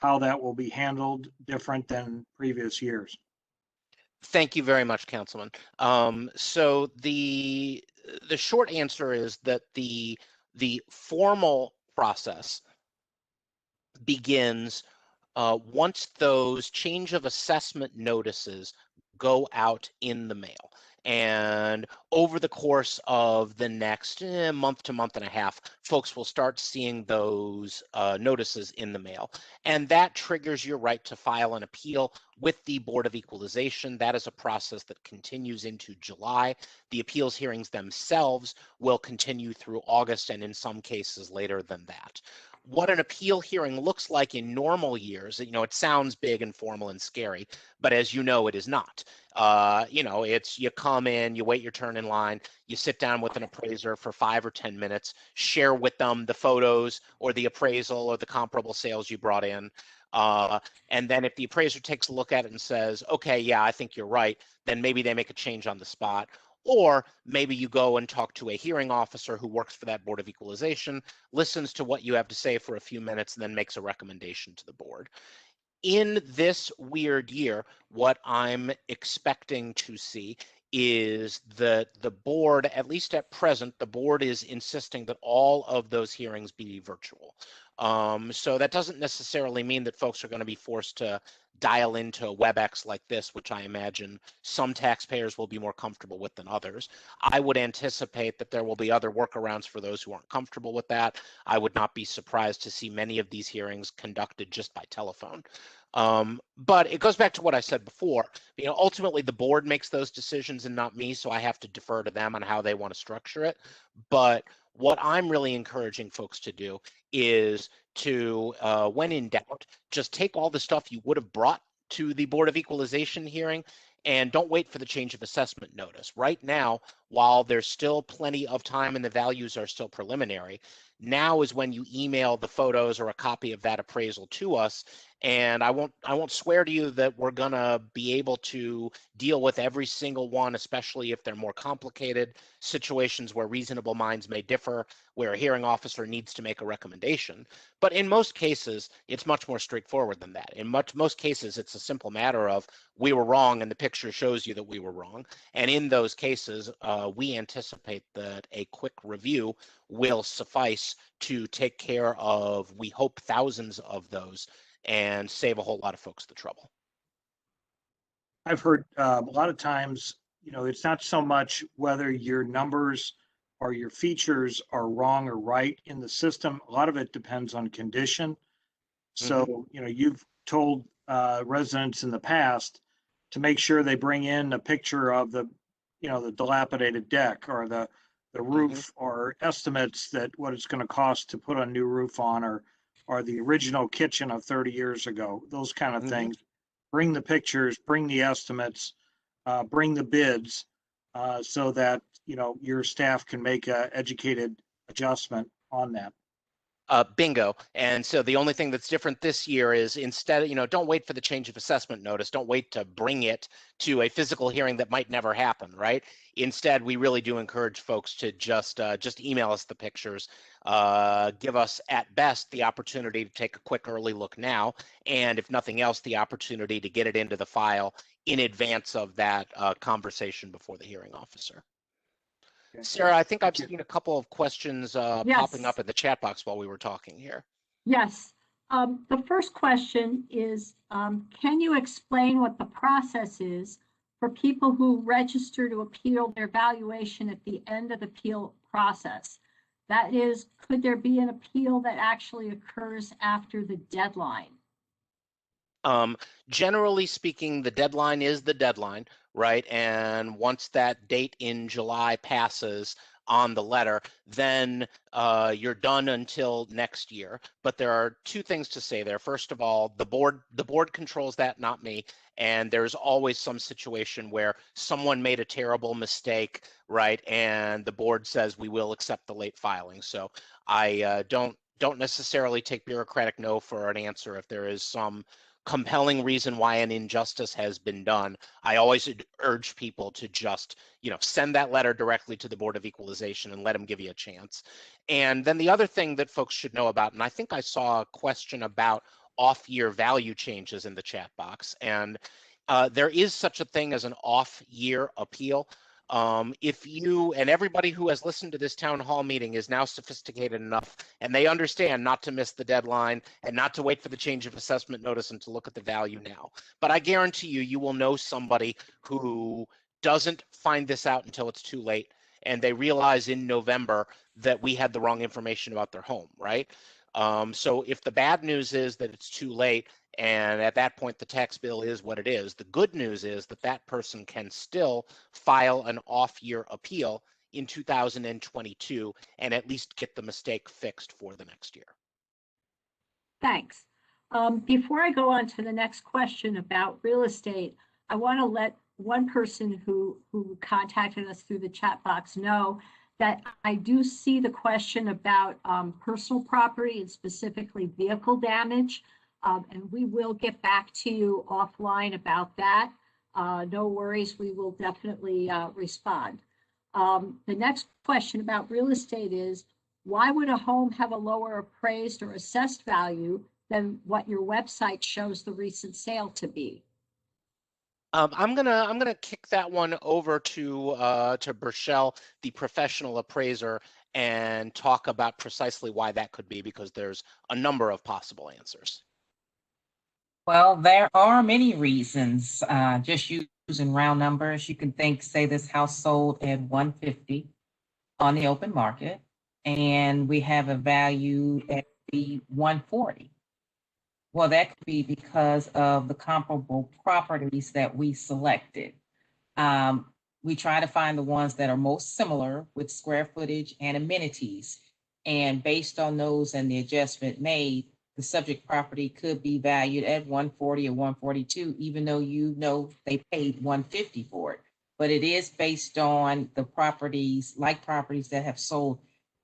how that will be handled different than previous years. Thank you very much, Councilman. So the short answer is that the formal process begins once those change of assessment notices go out in the mail. And over the course of the next month to month and a half, folks will start seeing those notices in the mail. And that triggers your right to file an appeal with the Board of Equalization. That is a process that continues into July. The appeals hearings themselves will continue through August and in some cases later than that. What an appeal hearing looks like in normal years, it sounds big and formal and scary, but as you know, it is not. It's you come in, you wait your turn in line, you sit down with an appraiser for 5 or 10 minutes, share with them the photos or the appraisal or the comparable sales you brought in. And then if the appraiser takes a look at it and says, okay, yeah, I think you're right, then maybe they make a change on the spot. Or maybe you go and talk to a hearing officer who works for that Board of Equalization, listens to what you have to say for a few minutes, and then makes a recommendation to the board. In this weird year, what I'm expecting to see is that the board, at least at present, the board is insisting that all of those hearings be virtual. So that doesn't necessarily mean that folks are going to be forced to dial into WebEx like this, which I imagine some taxpayers will be more comfortable with than others. I would anticipate that there will be other workarounds for those who aren't comfortable with that. I would not be surprised to see many of these hearings conducted just by telephone. But it goes back to what I said before. Ultimately the board makes those decisions and not me, so I have to defer to them on how they want to structure it. But what I'm really encouraging folks to do is to, when in doubt, just take all the stuff you would have brought to the Board of Equalization hearing and don't wait for the change of assessment notice. Right now, while there's still plenty of time and the values are still preliminary, now is when you email the photos or a copy of that appraisal to us. And I won't swear to you that we're gonna be able to deal with every single one, especially if they're more complicated situations where reasonable minds may differ, where a hearing officer needs to make a recommendation. But in most cases, it's much more straightforward than that. In most cases, it's a simple matter of we were wrong and the picture shows you that we were wrong. And in those cases, we anticipate that a quick review will suffice to take care of, we hope, thousands of those and save a whole lot of folks the trouble. I've heard a lot of times, it's not so much whether your numbers or your features are wrong or right in the system. A lot of it depends on condition. So, you've told residents in the past to make sure they bring in a picture of the dilapidated deck or the roof or estimates that what it's going to cost to put a new roof on or the original kitchen of 30 years ago, those kind of things. Bring the pictures, bring the estimates, bring the bids so that, your staff can make an educated adjustment on that. Bingo. And so the only thing that's different this year is instead of, don't wait for the change of assessment notice. Don't wait to bring it to a physical hearing that might never happen, right? Instead, we really do encourage folks to just email us the pictures, give us at best the opportunity to take a quick early look now, and if nothing else, the opportunity to get it into the file in advance of that conversation before the hearing officer. Okay. Sarah, I think I've Thank you. seen a couple of questions popping Yes. up in the chat box while we were talking here. Yes. The first question is, can you explain what the process is for people who register to appeal their valuation at the end of the appeal process? That is, could there be an appeal that actually occurs after the deadline? Generally speaking, the deadline is the deadline, right? And once that date in July passes on the letter, then you're done until next year. But there are two things to say there. First of all, the board controls that, not me. And there's always some situation where someone made a terrible mistake, right? And the board says we will accept the late filing. So I don't necessarily take bureaucratic no for an answer if there is some compelling reason why an injustice has been done. I always urge people to just, send that letter directly to the Board of Equalization and let them give you a chance. And then the other thing that folks should know about, and I think I saw a question about off-year value changes in the chat box, and there is such a thing as an off-year appeal. If you and everybody who has listened to this town hall meeting is now sophisticated enough and they understand not to miss the deadline and not to wait for the change of assessment notice and to look at the value now. But I guarantee you, you will know somebody who doesn't find this out until it's too late and they realize in November that we had the wrong information about their home, right? So if the bad news is that it's too late, and at that point, the tax bill is what it is. The good news is that that person can still file an off-year appeal in 2022 and at least get the mistake fixed for the next year. Thanks. Before I go on to the next question about real estate, I want to let one person who contacted us through the chat box know that I do see the question about personal property and specifically vehicle damage. And we will get back to you offline about that. No worries, we will definitely respond. The next question about real estate is, why would a home have a lower appraised or assessed value than what your website shows the recent sale to be? I'm gonna kick that one over to Burchell, the professional appraiser, and talk about precisely why that could be, because there's a number of possible answers. Well, there are many reasons. Just using round numbers, you can say this house sold at 150 on the open market, and we have a value at the 140. Well, that could be because of the comparable properties that we selected. We try to find the ones that are most similar with square footage and amenities, and based on those and the adjustment made, the subject property could be valued at 140 or 142, even though they paid 150 for it. But it is based on the properties that have sold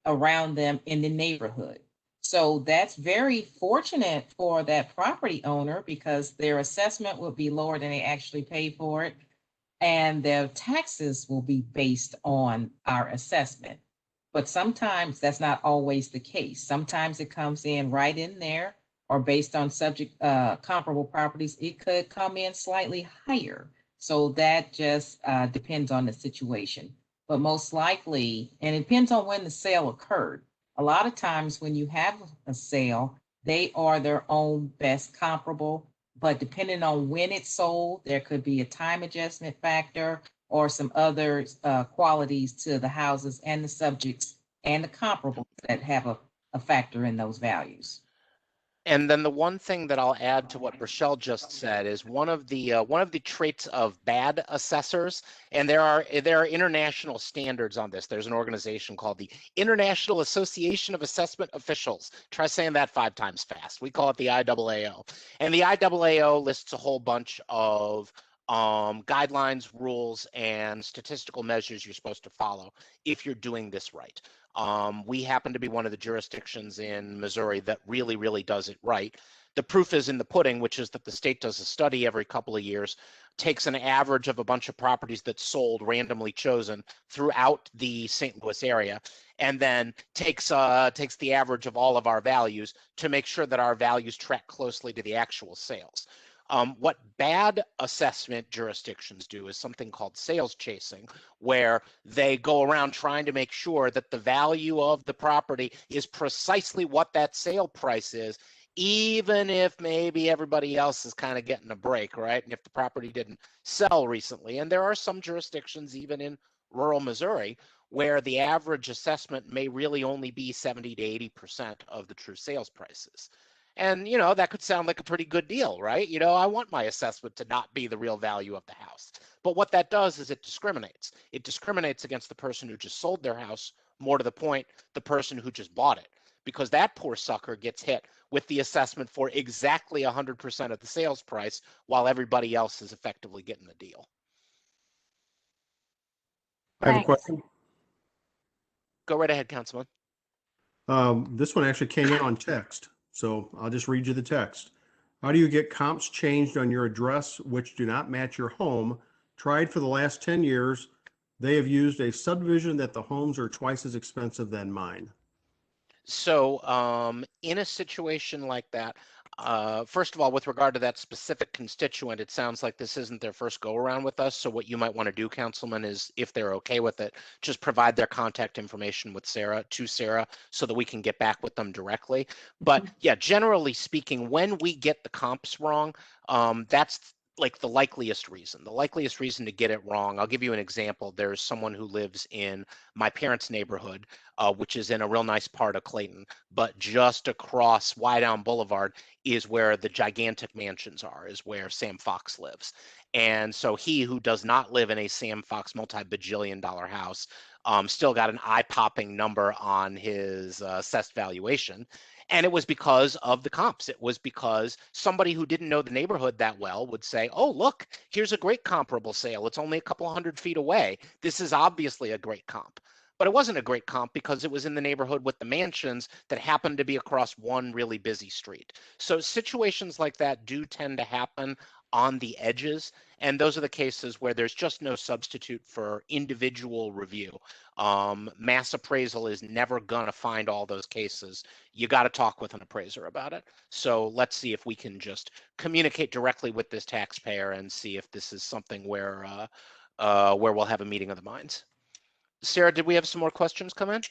around them in the neighborhood. So that's very fortunate for that property owner because their assessment will be lower than they actually paid for it, and their taxes will be based on our assessment. But sometimes that's not always the case. Sometimes it comes in right in there, or based on subject comparable properties, it could come in slightly higher. So that just depends on the situation. But most likely, and it depends on when the sale occurred. A lot of times when you have a sale, they are their own best comparable, but depending on when it's sold, there could be a time adjustment factor or some other qualities to the houses and the subjects and the comparables that have a factor in those values. And then the one thing that I'll add to what Rochelle just said is one of the traits of bad assessors, and there are international standards on this. There's an organization called the International Association of Assessment Officials. Try saying that 5 times fast. We call it the IAAO. And the IAAO lists a whole bunch of guidelines, rules, and statistical measures you're supposed to follow if you're doing this right. We happen to be one of the jurisdictions in Missouri that really, really does it right. The proof is in the pudding, which is that the state does a study every couple of years, takes an average of a bunch of properties that sold randomly chosen throughout the St. Louis area, and then takes the average of all of our values to make sure that our values track closely to the actual sales. What bad assessment jurisdictions do is something called sales chasing, where they go around trying to make sure that the value of the property is precisely what that sale price is, even if maybe everybody else is kind of getting a break, right? And if the property didn't sell recently. And there are some jurisdictions, even in rural Missouri, where the average assessment may really only be 70 to 80% of the true sales prices. And, that could sound like a pretty good deal, right? I want my assessment to not be the real value of the house. But what that does is it discriminates. It discriminates against the person who just sold their house, more to the point, the person who just bought it, because that poor sucker gets hit with the assessment for exactly 100% of the sales price, while everybody else is effectively getting the deal. I have a Thanks. question. Go right ahead, Councilman. This one actually came in on text, so I'll just read you the text. How do you get comps changed on your address which do not match your home? Tried for the last 10 years. They have used a subdivision that the homes are twice as expensive than mine. So in a situation like that, first of all, with regard to that specific constituent, it sounds like this isn't their first go around with us. So what you might want to do, Councilman, is if they're okay with it, just provide their contact information with Sarah, so that we can get back with them directly. But yeah, generally speaking, when we get the comps wrong, that's like the likeliest reason to get it wrong. I'll give you an example. There's someone who lives in my parents' neighborhood, which is in a real nice part of Clayton, but just across Wydown Boulevard is where the gigantic mansions are, is where Sam Fox lives. And so he, who does not live in a Sam Fox multi-bajillion-dollar house, still got an eye-popping number on his assessed valuation. And it was because of the comps. It was because somebody who didn't know the neighborhood that well would say, oh, look, here's a great comparable sale. It's only a couple hundred feet away. This is obviously a great comp. But it wasn't a great comp because it was in the neighborhood with the mansions that happened to be across one really busy street. So situations like that do tend to happen on the edges. And those are the cases where there's just no substitute for individual review. Mass appraisal is never going to find all those cases. You got to talk with an appraiser about it. So let's see if we can just communicate directly with this taxpayer and see if this is something where we'll have a meeting of the minds. Sarah, did we have some more questions come in?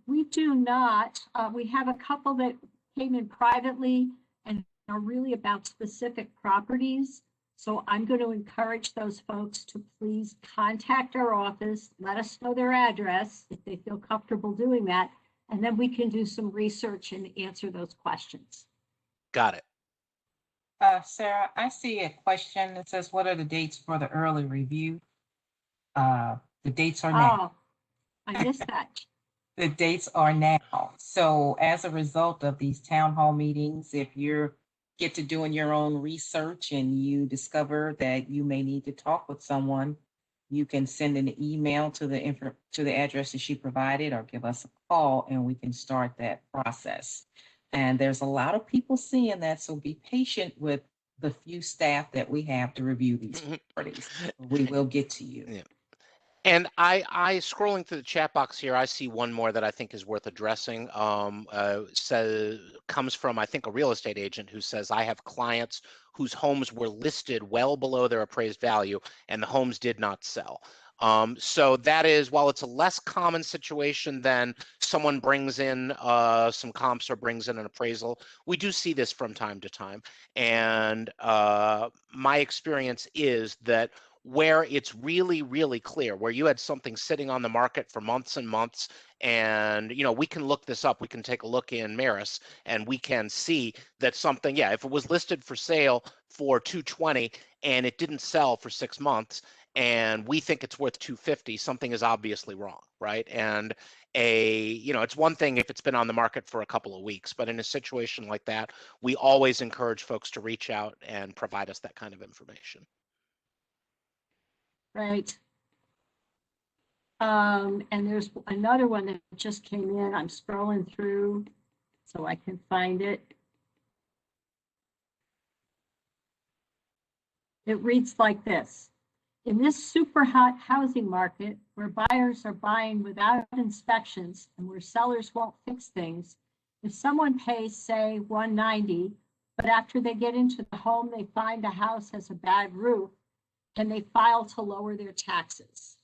We do not. We have a couple that came in privately and are really about specific properties. So I'm going to encourage those folks to please contact our office, let us know their address if they feel comfortable doing that, and then we can do some research and answer those questions. Got it. Sarah, I see a question that says, what are the dates for the early review? The dates are now. Oh, I missed that. The dates are now. So as a result of these town hall meetings, if you get to doing your own research and you discover that you may need to talk with someone, you can send an email to the address that she provided or give us a call and we can start that process. And there's a lot of people seeing that, so be patient with the few staff that we have to review these properties. We will get to you. Yeah. And I scrolling through the chat box here, I see one more that I think is worth addressing. Comes from, I think, a real estate agent who says, I have clients whose homes were listed well below their appraised value and the homes did not sell. So that is, while it's a less common situation than someone brings in some comps or brings in an appraisal, we do see this from time to time. And my experience is that where it's really, really clear, where you had something sitting on the market for months and months, and we can look this up, we can take a look in Maris, and we can see that something, if it was listed for sale for $220 and it didn't sell for 6 months, and we think it's worth $250, something is obviously wrong, right? And it's one thing if it's been on the market for a couple of weeks, but in a situation like that, we always encourage folks to reach out and provide us that kind of information. Right. And there's another one that just came in. I'm scrolling through so I can find it. It reads like this. In this super hot housing market where buyers are buying without inspections and where sellers won't fix things, if someone pays, say, $190, but after they get into the home, they find the house has a bad roof, can they file to lower their taxes?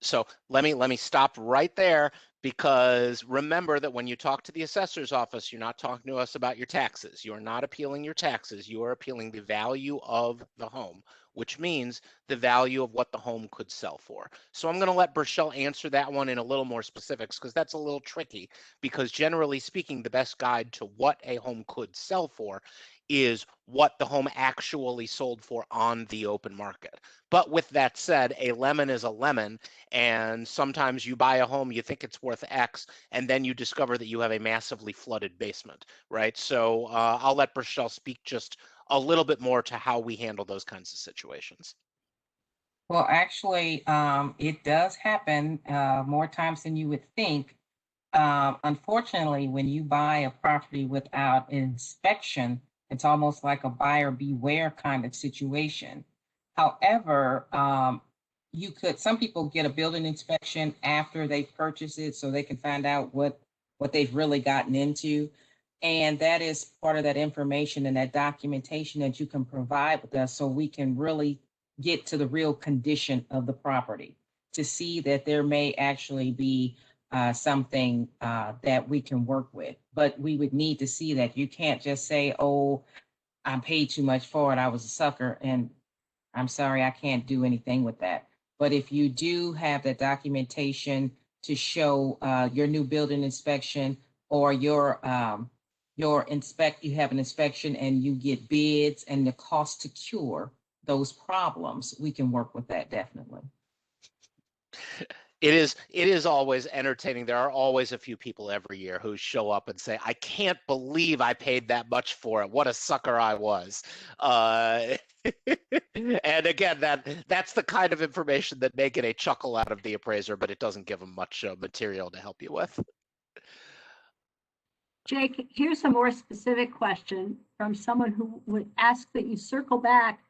So let me stop right there, because remember that when you talk to the assessor's office, you're not talking to us about your taxes. You are not appealing your taxes. You are appealing the value of the home, which means the value of what the home could sell for. So I'm going to let Burchelle answer that one in a little more specifics, because that's a little tricky, because generally speaking, the best guide to what a home could sell for is what the home actually sold for on the open market. But with that said, a lemon is a lemon, and sometimes you buy a home, you think it's worth X, and then you discover that you have a massively flooded basement, right? So I'll let Burchelle speak just a little bit more to how we handle those kinds of situations. Well, actually, it does happen more times than you would think. Unfortunately, when you buy a property without inspection, it's almost like a buyer beware kind of situation. However, some people get a building inspection after they purchase it so they can find out what they've really gotten into. And that is part of that information and that documentation that you can provide with us so we can really get to the real condition of the property to see that there may actually be something that we can work with. But we would need to see that. You can't just say, oh, I paid too much for it, I was a sucker, and I'm sorry, I can't do anything with that. But if you do have that documentation to show your new building inspection or you have an inspection and you get bids and the cost to cure those problems, we can work with that definitely. It is always entertaining. There are always a few people every year who show up and say, I can't believe I paid that much for it. What a sucker I was. And again, that's the kind of information that may get a chuckle out of the appraiser, but it doesn't give them much material to help you with. Jake, here's a more specific question from someone who would ask that you circle back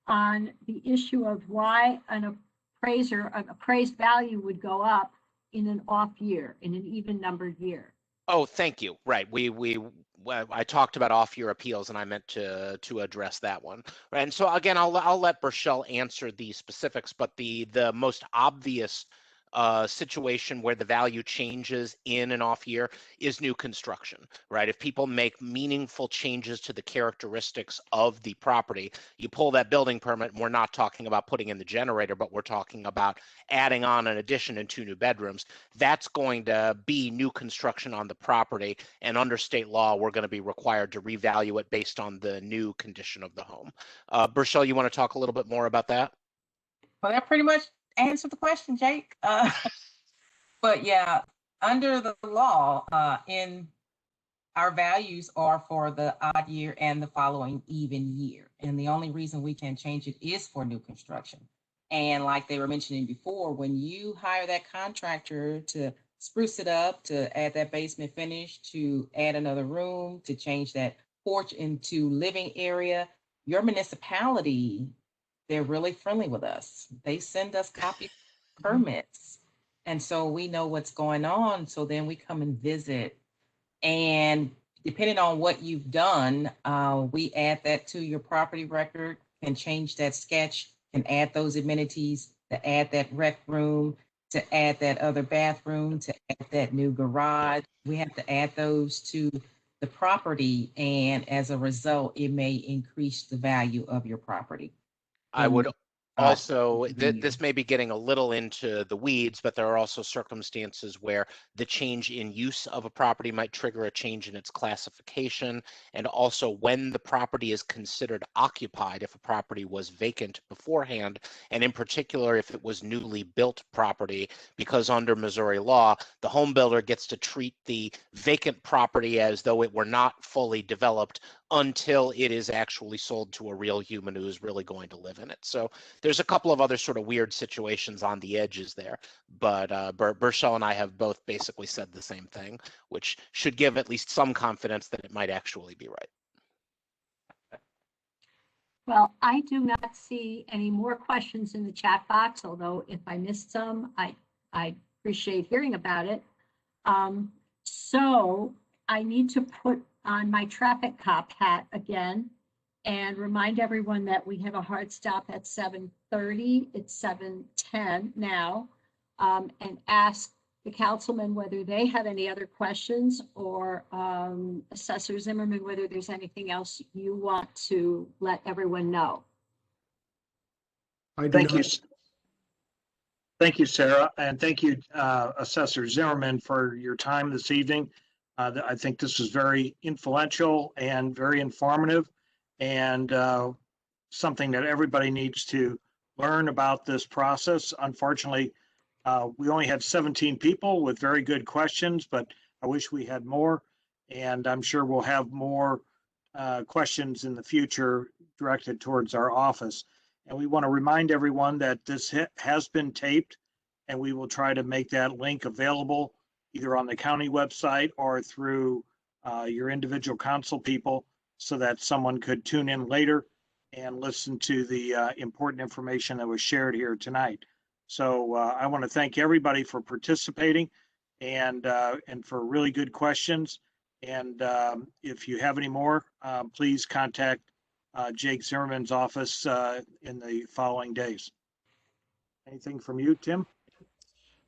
on the issue of why an appraised value would go up in an off year, in an even numbered year. Oh, thank you. Right. I talked about off-year appeals, and I meant to address that one. Right. And so again, I'll let Burchelle answer the specifics, but the most obvious situation where the value changes in an off year is new construction, right? If people make meaningful changes to the characteristics of the property, you pull that building permit, and we're not talking about putting in the generator, but we're talking about adding on an addition and 2 new bedrooms. That's going to be new construction on the property, and under state law, we're going to be required to revalue it based on the new condition of the home. Burchelle, you want to talk a little bit more about that? Well, that pretty much answer the question, Jake. But yeah, under the law, in our values are for the odd year and the following even year. And the only reason we can change it is for new construction. And like they were mentioning before, when you hire that contractor to spruce it up, to add that basement finish, to add another room, to change that porch into living area, your municipality, they're really friendly with us. They send us copies of permits. And so we know what's going on. So then we come and visit. And depending on what you've done, we add that to your property record and change that sketch and add those amenities, to add that rec room, to add that other bathroom, to add that new garage. We have to add those to the property. And as a result, it may increase the value of your property. I would also, this may be getting a little into the weeds, but there are also circumstances where the change in use of a property might trigger a change in its classification. And also when the property is considered occupied, if a property was vacant beforehand, and in particular, if it was newly built property, because under Missouri law, the home builder gets to treat the vacant property as though it were not fully developed, until it is actually sold to a real human who is really going to live in it. So there's a couple of other sort of weird situations on the edges there, but Burchell and I have both basically said the same thing, which should give at least some confidence that it might actually be right. Well, I do not see any more questions in the chat box, although if I missed some, I appreciate hearing about it. So I need to put on my traffic cop hat again and remind everyone that we have a hard stop at 7:30. It's 7:10 now, and ask the councilman whether they have any other questions, or Assessor Zimmerman, whether there's anything else you want to let everyone know. Thank you. Thank you, Sarah, and thank you, Assessor Zimmerman, for your time this evening. I think this was very influential and very informative, and something that everybody needs to learn about this process. Unfortunately, we only had 17 people with very good questions, but I wish we had more, and I'm sure we'll have more questions in the future directed towards our office. And we want to remind everyone that this has been taped, and we will try to make that link available either on the county website or through your individual council people, so that someone could tune in later and listen to the important information that was shared here tonight. So I want to thank everybody for participating and for really good questions. And if you have any more, please contact Jake Zimmerman's office in the following days. Anything from you, Tim?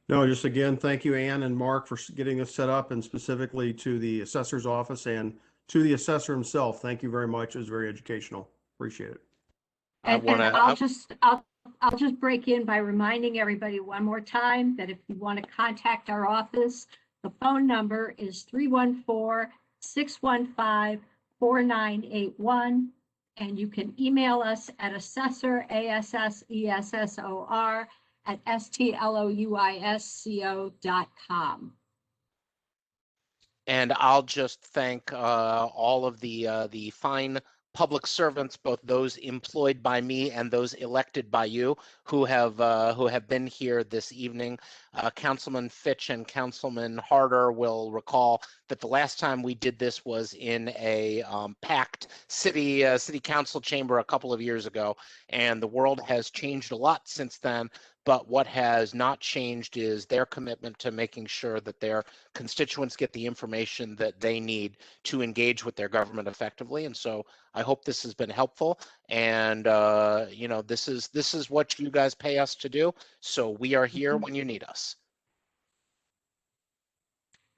No, just again, thank you, Ann and Mark, for getting this set up, and specifically to the assessor's office and to the assessor himself. Thank you very much. It was very educational. Appreciate it. And I'll just break in by reminding everybody one more time that if you want to contact our office, the phone number is 314-615-4981. And you can email us at assessor, ASSESSOR, at STLOUISCO.com. And I'll just thank all of the fine public servants, both those employed by me and those elected by you, who have been here this evening. Councilman Fitch and Councilman Harder will recall that the last time we did this was in a packed city council chamber a couple of years ago, and the world has changed a lot since then. But what has not changed is their commitment to making sure that their constituents get the information that they need to engage with their government effectively. And so I hope this has been helpful. And you know, this is what you guys pay us to do. So we are here when you need us.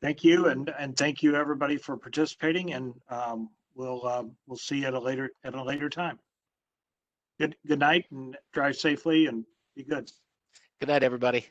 Thank you, and thank you everybody for participating. And we'll see you at a later time. Good night, and drive safely and be good. Good night, everybody.